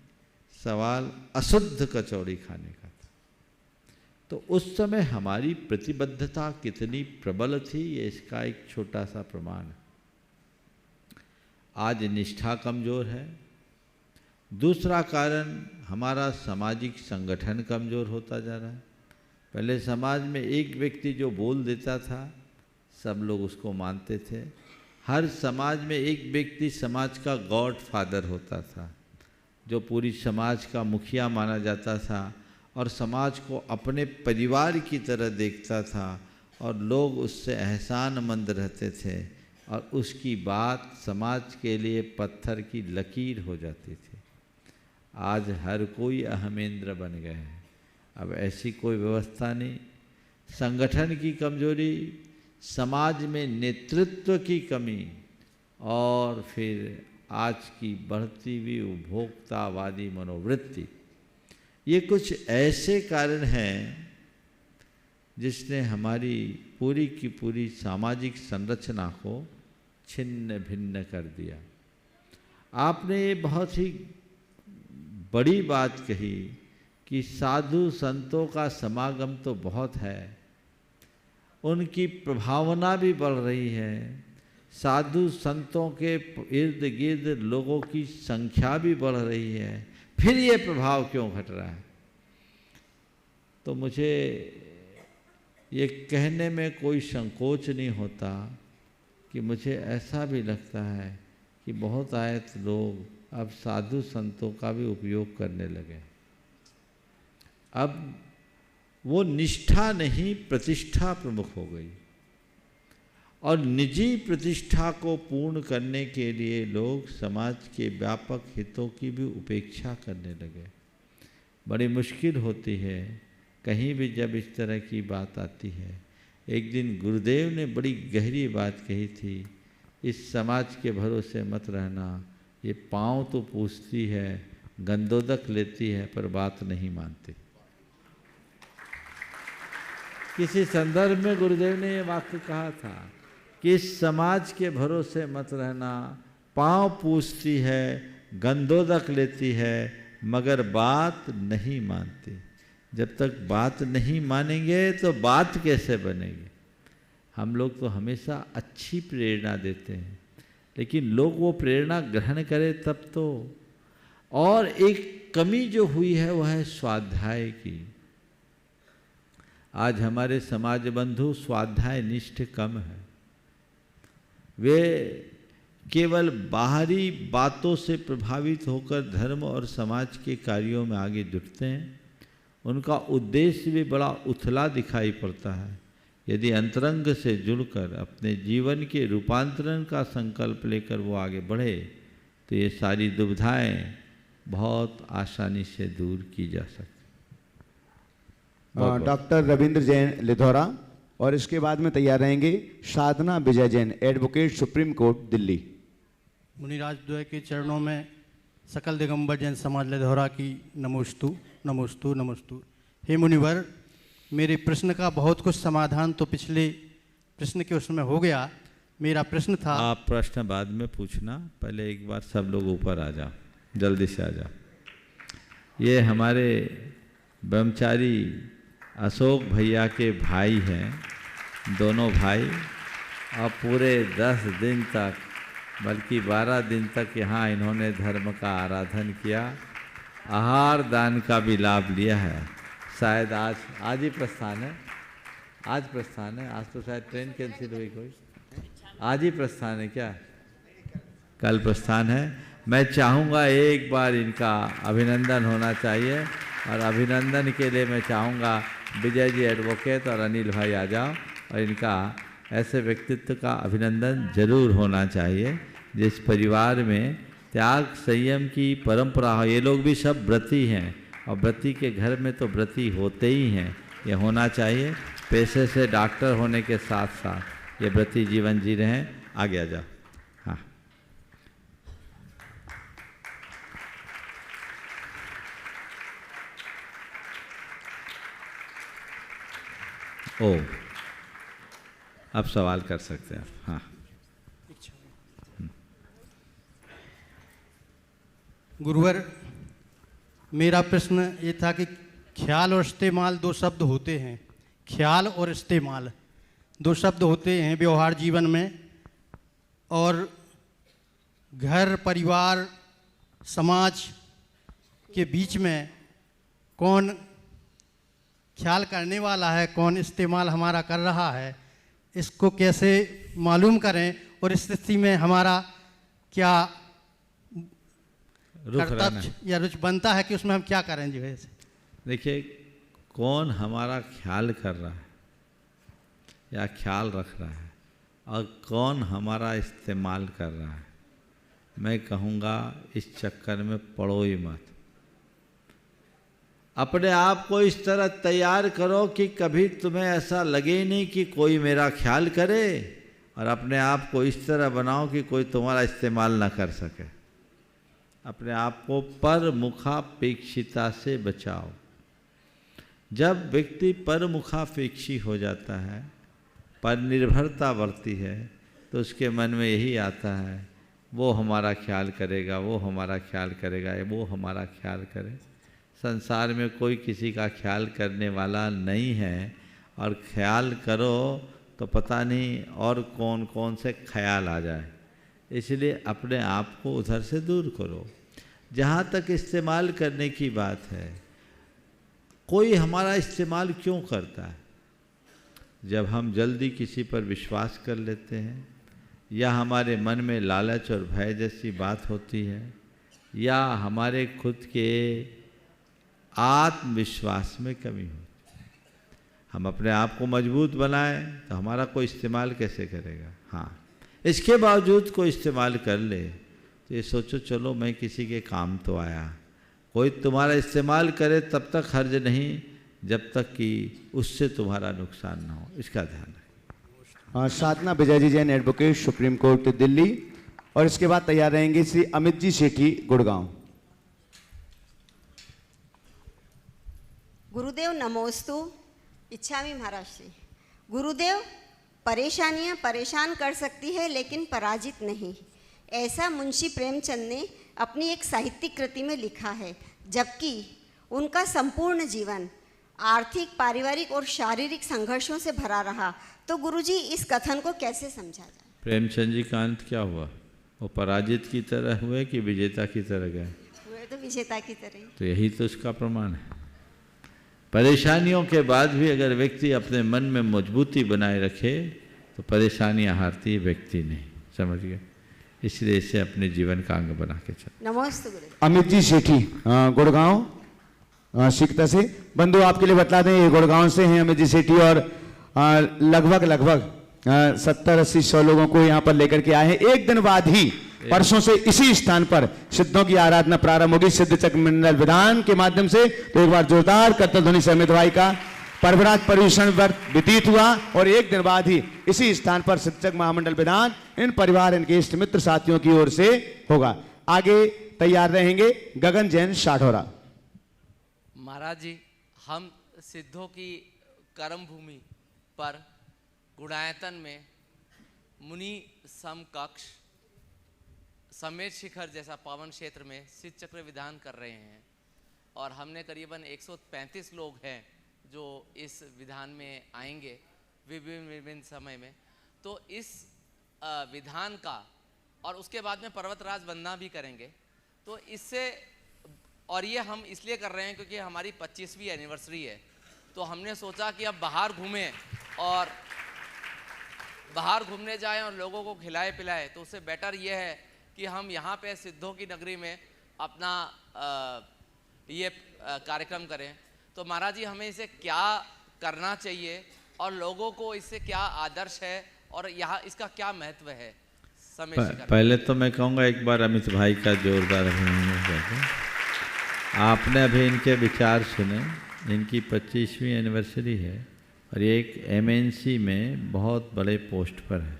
सवाल अशुद्ध कचौड़ी खाने का था। तो उस समय हमारी प्रतिबद्धता कितनी प्रबल थी, ये इसका एक छोटा सा प्रमाण है। आज निष्ठा कमज़ोर है। दूसरा कारण, हमारा सामाजिक संगठन कमज़ोर होता जा रहा है। पहले समाज में एक व्यक्ति जो बोल देता था, सब लोग उसको मानते थे। हर समाज में एक व्यक्ति समाज का गॉड फादर होता था, जो पूरी समाज का मुखिया माना जाता था और समाज को अपने परिवार की तरह देखता था, और लोग उससे एहसानमंद रहते थे, और उसकी बात समाज के लिए पत्थर की लकीर हो जाती थी। आज हर कोई अहमेंद्र बन गए हैं। अब ऐसी कोई व्यवस्था नहीं। संगठन की कमजोरी, समाज में नेतृत्व की कमी, और फिर आज की बढ़ती हुई उपभोक्तावादी मनोवृत्ति, ये कुछ ऐसे कारण हैं जिसने हमारी पूरी की पूरी सामाजिक संरचना को छिन्न भिन्न कर दिया। आपने ये बहुत ही बड़ी बात कही कि साधु संतों का समागम तो बहुत है, उनकी प्रभावना भी बढ़ रही है, साधु संतों के इर्द गिर्द लोगों की संख्या भी बढ़ रही है, फिर ये प्रभाव क्यों घट रहा है? तो मुझे ये कहने में कोई संकोच नहीं होता कि मुझे ऐसा भी लगता है कि बहुत आयत लोग अब साधु संतों का भी उपयोग करने लगे। अब वो निष्ठा नहीं, प्रतिष्ठा प्रमुख हो गई, और निजी प्रतिष्ठा को पूर्ण करने के लिए लोग समाज के व्यापक हितों की भी उपेक्षा करने लगे। बड़ी मुश्किल होती है कहीं भी जब इस तरह की बात आती है। एक दिन गुरुदेव ने बड़ी गहरी बात कही थी, इस समाज के भरोसे मत रहना, ये पाँव तो पूछती है, गंदोदक लेती है, पर बात नहीं मानती। किसी संदर्भ में गुरुदेव ने ये वाक्य कहा था कि इस समाज के भरोसे मत रहना, पाँव पूछती है, गंदोदक लेती है, मगर बात नहीं मानती। जब तक बात नहीं मानेंगे तो बात कैसे बनेगी? हम लोग तो हमेशा अच्छी प्रेरणा देते हैं, लेकिन लोग वो प्रेरणा ग्रहण करें तब तो। और एक कमी जो हुई है वह है स्वाध्याय की। आज हमारे समाज बंधु स्वाध्याय निष्ठ कम है। वे केवल बाहरी बातों से प्रभावित होकर धर्म और समाज के कार्यों में आगे जुटते हैं। उनका उद्देश्य भी बड़ा उथला दिखाई पड़ता है। यदि अंतरंग से जुड़कर अपने जीवन के रूपांतरण का संकल्प लेकर वो आगे बढ़े तो ये सारी दुविधाएं बहुत आसानी से दूर की जा सकती। डॉक्टर रविंद्र जैन लिधौरा, और इसके बाद में तैयार रहेंगे Sadhana Vijay Jain, advocate supreme court Delhi. मुनिराज द्वय के चरणों में सकल दिगंबर जैन समाज लिधौरा की नमोस्तु नमोस्तु नमोस्तु। हे मुनिवर, मेरे प्रश्न का बहुत कुछ समाधान तो पिछले प्रश्न के उसमें हो गया। मेरा प्रश्न था, आप प्रश्न बाद में पूछना, पहले एक बार सब लोग ऊपर आ जाओ, जल्दी से आ जाओ। ये हमारे ब्रह्मचारी अशोक भैया के भाई हैं, दोनों भाई, और पूरे 10 दिन तक बल्कि 12 दिन तक यहाँ इन्होंने धर्म का आराधन किया, आहार दान का भी लाभ लिया है। शायद आज ही प्रस्थान है, आज प्रस्थान है, आज तो शायद ट्रेन कैंसिल हुई कोई, आज ही प्रस्थान है क्या? कल प्रस्थान है। मैं चाहूँगा एक बार इनका अभिनंदन होना चाहिए, और अभिनंदन के लिए मैं चाहूँगा विजय जी एडवोकेट और अनिल भाई आ जाओ, और इनका ऐसे व्यक्तित्व का अभिनंदन जरूर होना चाहिए जिस परिवार में त्याग संयम की परंपरा हो। ये लोग भी सब व्रती हैं, और व्रती के घर में तो व्रती होते ही हैं, ये होना चाहिए। पेशे से डॉक्टर होने के साथ साथ ये व्रती जीवन जी रहे हैं। आगे आ जाओ। हाँ, ओ, अब सवाल कर सकते हैं आप। हाँ, गुरुवर, मेरा प्रश्न ये था कि ख्याल और इस्तेमाल दो शब्द होते हैं। ख्याल और इस्तेमाल दो शब्द होते हैं व्यवहार जीवन में, और घर परिवार समाज के बीच में कौन ख्याल करने वाला है, कौन इस्तेमाल हमारा कर रहा है, इसको कैसे मालूम करें, और इस स्थिति में हमारा क्या कर्तव्य या रुच बनता है कि उसमें हम क्या करें जो है। देखिए, कौन हमारा ख्याल कर रहा है या ख्याल रख रहा है और कौन हमारा इस्तेमाल कर रहा है, मैं कहूँगा इस चक्कर में पड़ो ही मत। अपने आप को इस तरह तैयार करो कि कभी तुम्हें ऐसा लगे नहीं कि कोई मेरा ख्याल करे, और अपने आप को इस तरह बनाओ कि कोई तुम्हारा इस्तेमाल ना कर सके। अपने आप को परमुखापेक्षिता से बचाओ। जब व्यक्ति परमुखापेक्षी हो जाता है, पर निर्भरता बढ़ती है, तो उसके मन में यही आता है वो हमारा ख्याल करेगा, वो हमारा ख्याल करेगा, वो हमारा ख्याल करे। संसार में कोई किसी का ख्याल करने वाला नहीं है, और ख्याल करो तो पता नहीं और कौन कौन से ख्याल आ जाए। इसलिए अपने आप को उधर से दूर करो। जहाँ तक इस्तेमाल करने की बात है, कोई हमारा इस्तेमाल क्यों करता है? जब हम जल्दी किसी पर विश्वास कर लेते हैं, या हमारे मन में लालच और भय जैसी बात होती है, या हमारे खुद के आत्मविश्वास में कमी होती है। हम अपने आप को मजबूत बनाएं तो हमारा कोई इस्तेमाल कैसे करेगा? हाँ, इसके बावजूद कोई इस्तेमाल कर ले तो ये सोचो चलो मैं किसी के काम तो आया। कोई तुम्हारा इस्तेमाल करे तब तक हर्ज नहीं जब तक कि उससे तुम्हारा नुकसान ना हो, इसका ध्यान रखें। Sadhana Vijay ji, Jain advocate, supreme court Delhi. और इसके बाद तैयार रहेंगे श्री अमित जी सेठी, गुड़गांव। गुरुदेव नमोस्तु। इच्छामी महाराष्ट्री। गुरुदेव, परेशानियां परेशान कर सकती है लेकिन पराजित नहीं, ऐसा मुंशी प्रेमचंद ने अपनी एक साहित्यिक कृति में लिखा है, जबकि उनका संपूर्ण जीवन आर्थिक, पारिवारिक और शारीरिक संघर्षों से भरा रहा। तो गुरुजी, इस कथन को कैसे समझा जाए? प्रेमचंद जी का अंत क्या हुआ? वो पराजित की तरह हुए कि विजेता की तरह गए? हुए तो विजेता की तरह। तो यही तो उसका प्रमाण है। परेशानियों के बाद भी अगर व्यक्ति अपने मन में मजबूती बनाए रखे तो परेशानियां हारती है, व्यक्ति नहीं। समझ गए? इसलिए इसे अपने जीवन का अंग बना के चल। नमस्ते गुरु। अमित जी सेठी, गुड़गांव सीखता से। बंधु आपके लिए बतला दें, ये गुड़गांव से हैं अमित जी सेठी, और लगभग 70-80-100 लोगों को यहाँ पर लेकर के आए हैं। एक दिन बाद ही परसों से इसी स्थान पर सिद्धों की आराधना प्रारंभ होगी सिद्ध चक्र मंडल विधान के माध्यम से। तो एक बार जोरदार करतल ध्वनि से अमित भाई का परवराज पर्यूषण व्रत व्यतीत हुआ, और एक दिन बाद ही इसी स्थान पर सिद्ध चक्र महामंडल विधान इन परिवार, इनके इष्ट मित्र साथियों की ओर से होगा। आगे तैयार रहेंगे गगन जैन शाढ़ोरा। महाराज जी, हम सिद्धों की कर्म भूमि पर गुणायतन में मुनि समकक्ष समेत शिखर जैसा पावन क्षेत्र में सिद्ध चक्र विधान कर रहे हैं, और हमने करीबन 135 लोग हैं जो इस विधान में आएंगे विभिन्न समय में। तो इस विधान का, और उसके बाद में पर्वतराज वंदना भी करेंगे। तो इससे, और ये हम इसलिए कर रहे हैं क्योंकि हमारी 25वीं एनिवर्सरी है। तो हमने सोचा कि अब बाहर घूमें और बाहर घूमने जाएं और लोगों को खिलाए पिलाए, तो उससे बेटर ये है कि हम यहाँ पे सिद्धों की नगरी में अपना ये कार्यक्रम करें। तो महाराज जी, हमें इसे क्या करना चाहिए और लोगों को इससे क्या आदर्श है और यहाँ इसका क्या महत्व है? पहले तो मैं कहूँगा एक बार अमित भाई का जोरदार अभिनंदन। आपने अभी इनके विचार सुने। इनकी 25वीं एनिवर्सरी है और ये एक MNC में बहुत बड़े पोस्ट पर है।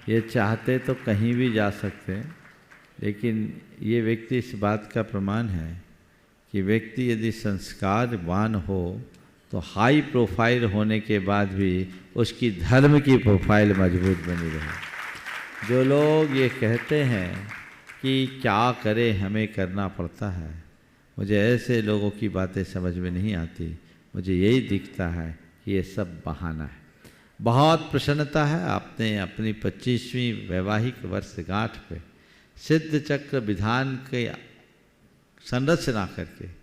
ये चाहते तो कहीं भी जा सकते, लेकिन ये व्यक्ति इस बात का प्रमाण है कि व्यक्ति यदि संस्कारवान हो तो तो हाई प्रोफाइल होने के बाद भी उसकी धर्म की प्रोफाइल मजबूत बनी रहे। जो लोग ये कहते हैं कि क्या करें, हमें करना पड़ता है, मुझे ऐसे लोगों की बातें समझ में नहीं आती। मुझे यही दिखता है कि ये सब बहाना है। बहुत प्रसन्नता है, आपने अपनी 25वीं वैवाहिक वर्षगांठ पे सिद्ध चक्र विधान के संरचना करके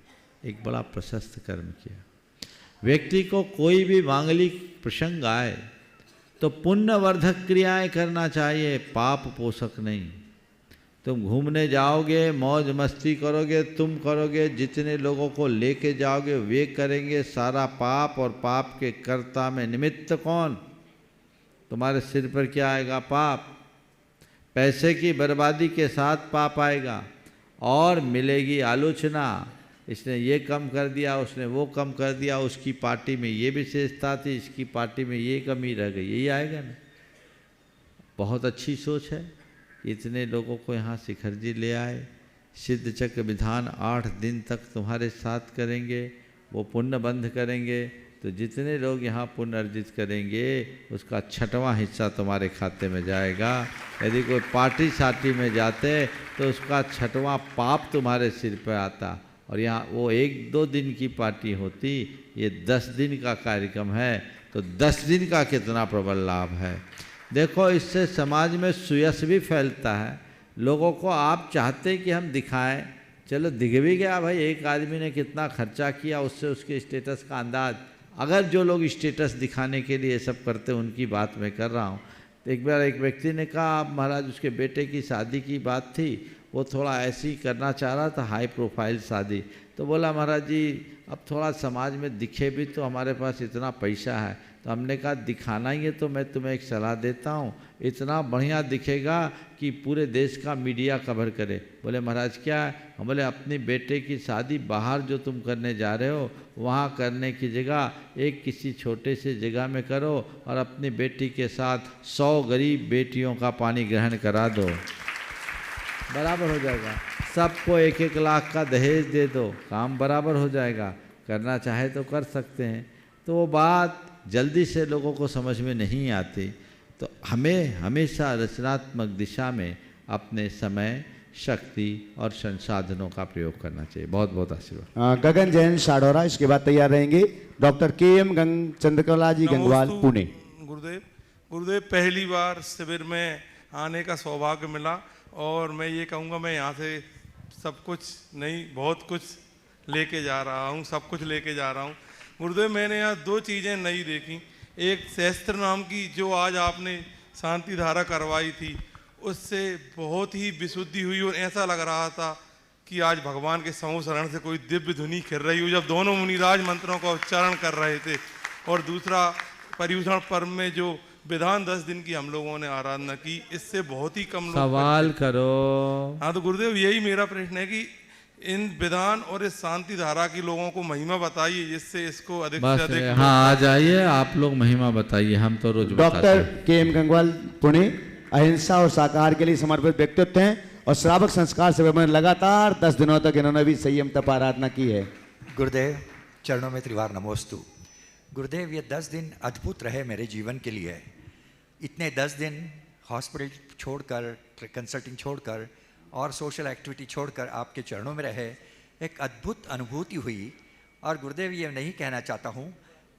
एक बड़ा प्रशस्त कर्म किया। व्यक्ति को कोई भी मांगलिक प्रसंग आए तो पुण्यवर्धक क्रियाएं करना चाहिए, पाप पोषक नहीं। तुम घूमने जाओगे, मौज मस्ती करोगे, तुम करोगे, जितने लोगों को लेके जाओगे वे करेंगे सारा पाप, और पाप के कर्ता में निमित्त कौन? तुम्हारे सिर पर क्या आएगा? पाप। पैसे की बर्बादी के साथ पाप आएगा और मिलेगी आलोचना। इसने ये कम कर दिया, उसने वो कम कर दिया, उसकी पार्टी में ये विशेषता थी, इसकी पार्टी में ये कमी रह गई, यही आएगा ना। बहुत अच्छी सोच है। इतने लोगों को यहाँ शिखर जी ले आए, सिद्ध चक्र विधान 8 दिन तक तुम्हारे साथ करेंगे, वो पुण्य बंध करेंगे। तो जितने लोग यहाँ पुण्य अर्जित करेंगे उसका 6वां हिस्सा तुम्हारे खाते में जाएगा। यदि कोई पार्टी सार्टी में जाते तो उसका 6वां पाप तुम्हारे सिर पर आता। और यहाँ वो 1-2 दिन की पार्टी होती, ये 10 दिन का कार्यक्रम है, तो 10 दिन का कितना प्रबल लाभ है। देखो, इससे समाज में सुयश भी फैलता है। लोगों को आप चाहते कि हम दिखाएं, चलो दिख भी गया भाई, एक आदमी ने कितना खर्चा किया, उससे उसके स्टेटस का अंदाज। अगर जो लोग स्टेटस दिखाने के लिए सब करते उनकी बात मैं कर रहा हूँ। एक बार एक व्यक्ति ने कहा, आप महाराज उसके बेटे की शादी की बात थी, वो थोड़ा ऐसी करना चाह रहा था, हाई प्रोफाइल शादी। तो बोला, महाराज जी अब थोड़ा समाज में दिखे भी तो हमारे पास इतना पैसा है। तो हमने कहा दिखाना ही है तो मैं तुम्हें एक सलाह देता हूँ, इतना बढ़िया दिखेगा कि पूरे देश का मीडिया कवर करे। बोले महाराज क्या है? हम बोले अपनी बेटे की शादी बाहर जो तुम करने जा रहे हो वहाँ करने की जगह एक किसी छोटे से जगह में करो और अपनी बेटी के साथ 100 गरीब बेटियों का पानी ग्रहण करा दो, बराबर हो जाएगा। सबको 1-1 लाख का दहेज दे दो, काम बराबर हो जाएगा। करना चाहे तो कर सकते हैं। तो वो बात जल्दी से लोगों को समझ में नहीं आती। तो हमें हमेशा रचनात्मक दिशा में अपने समय, शक्ति और संसाधनों का प्रयोग करना चाहिए। बहुत बहुत आशीर्वाद। गगन जैन शाढ़ौरा, इसके बाद तैयार रहेंगे डॉक्टर KM चंद्रकला जी गंगवाल, पुणे। गुरुदेव, पहली बार शिविर में आने का सौभाग्य मिला और मैं ये कहूँगा मैं यहाँ से सब कुछ नहीं बहुत कुछ लेके जा रहा हूँ, सब कुछ लेके जा रहा हूँ। गुरुदेव, मैंने यहाँ 2 चीज़ें नई देखी। एक सहस्त्र नाम की जो आज आपने शांति धारा करवाई थी, उससे बहुत ही विशुद्धि हुई और ऐसा लग रहा था कि आज भगवान के संशरण से कोई दिव्य धुनी खिल रही हो जब दोनों मुनिराज मंत्रों का उच्चारण कर रहे थे। और दूसरा, पर्युषण पर्व में जो विधान 10 दिन की हम लोगों ने आराधना की, इससे बहुत ही कम लोग सवाल करो। हाँ, तो गुरुदेव यही मेरा प्रश्न है कि इन विधान और इस शांति धारा की लोगों को महिमा बताइए जिससे इसको अधिक से अधिक। हाँ, आ जाइए आप लोग, महिमा बताइए, हम तो रोज डॉक्टर KM गंगवाल, पुणे, अहिंसा और शाकाहार के लिए समर्पित व्यक्तित्व हैं और श्रावक संस्कार से में लगातार 10 दिनों तक इन्होंने भी संयम तप आराधना की है। गुरुदेव चरणों में त्रिवार नमोस्तु। गुरुदेव, ये 10 दिन अद्भुत रहे मेरे जीवन के लिए। इतने 10 दिन हॉस्पिटल छोड़कर, कंसल्टिंग छोड़कर और सोशल एक्टिविटी छोड़कर आपके चरणों में रहे, एक अद्भुत अनुभूति हुई। और गुरुदेव, ये नहीं कहना चाहता हूँ,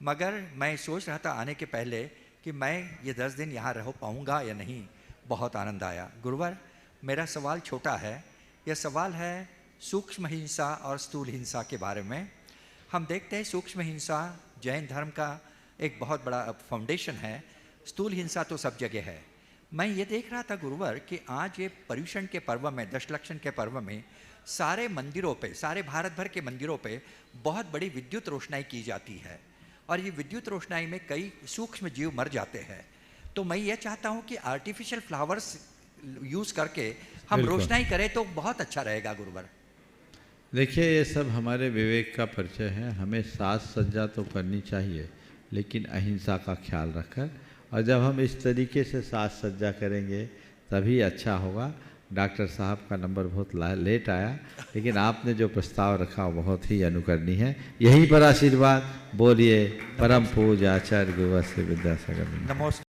मगर मैं सोच रहा था आने के पहले कि मैं ये 10 दिन यहाँ रह पाऊँगा या नहीं। बहुत आनंद आया। गुरुवर, मेरा सवाल छोटा है। यह सवाल है सूक्ष्म हिंसा और स्थूल हिंसा के बारे में। हम देखते हैं सूक्ष्म हिंसा जैन धर्म का एक बहुत बड़ा फाउंडेशन है, स्थूल हिंसा तो सब जगह है। मैं ये देख रहा था गुरुवर कि आज ये पर्युषण के पर्व में, दशलक्षण के पर्व में सारे मंदिरों पे, सारे भारत भर के मंदिरों पे बहुत बड़ी विद्युत रोशनाई की जाती है और ये विद्युत रोशनाई में कई सूक्ष्म जीव मर जाते हैं। तो मैं ये चाहता हूँ कि आर्टिफिशियल फ्लावर्स यूज़ करके हम रोशनाई करें तो बहुत अच्छा रहेगा गुरुवर। देखिए, ये सब हमारे विवेक का परिचय है। हमें साज सज्जा तो करनी चाहिए, लेकिन अहिंसा का ख्याल रखकर। और जब हम इस तरीके से साज सज्जा करेंगे तभी अच्छा होगा। डॉक्टर साहब का नंबर बहुत लेट आया, लेकिन आपने जो प्रस्ताव रखा वो बहुत ही अनुकरणीय है। यहीं पर आशीर्वाद बोलिए परम पूज्य आचार्य गुरुवर श्री विद्यासागर। नमोस्तु।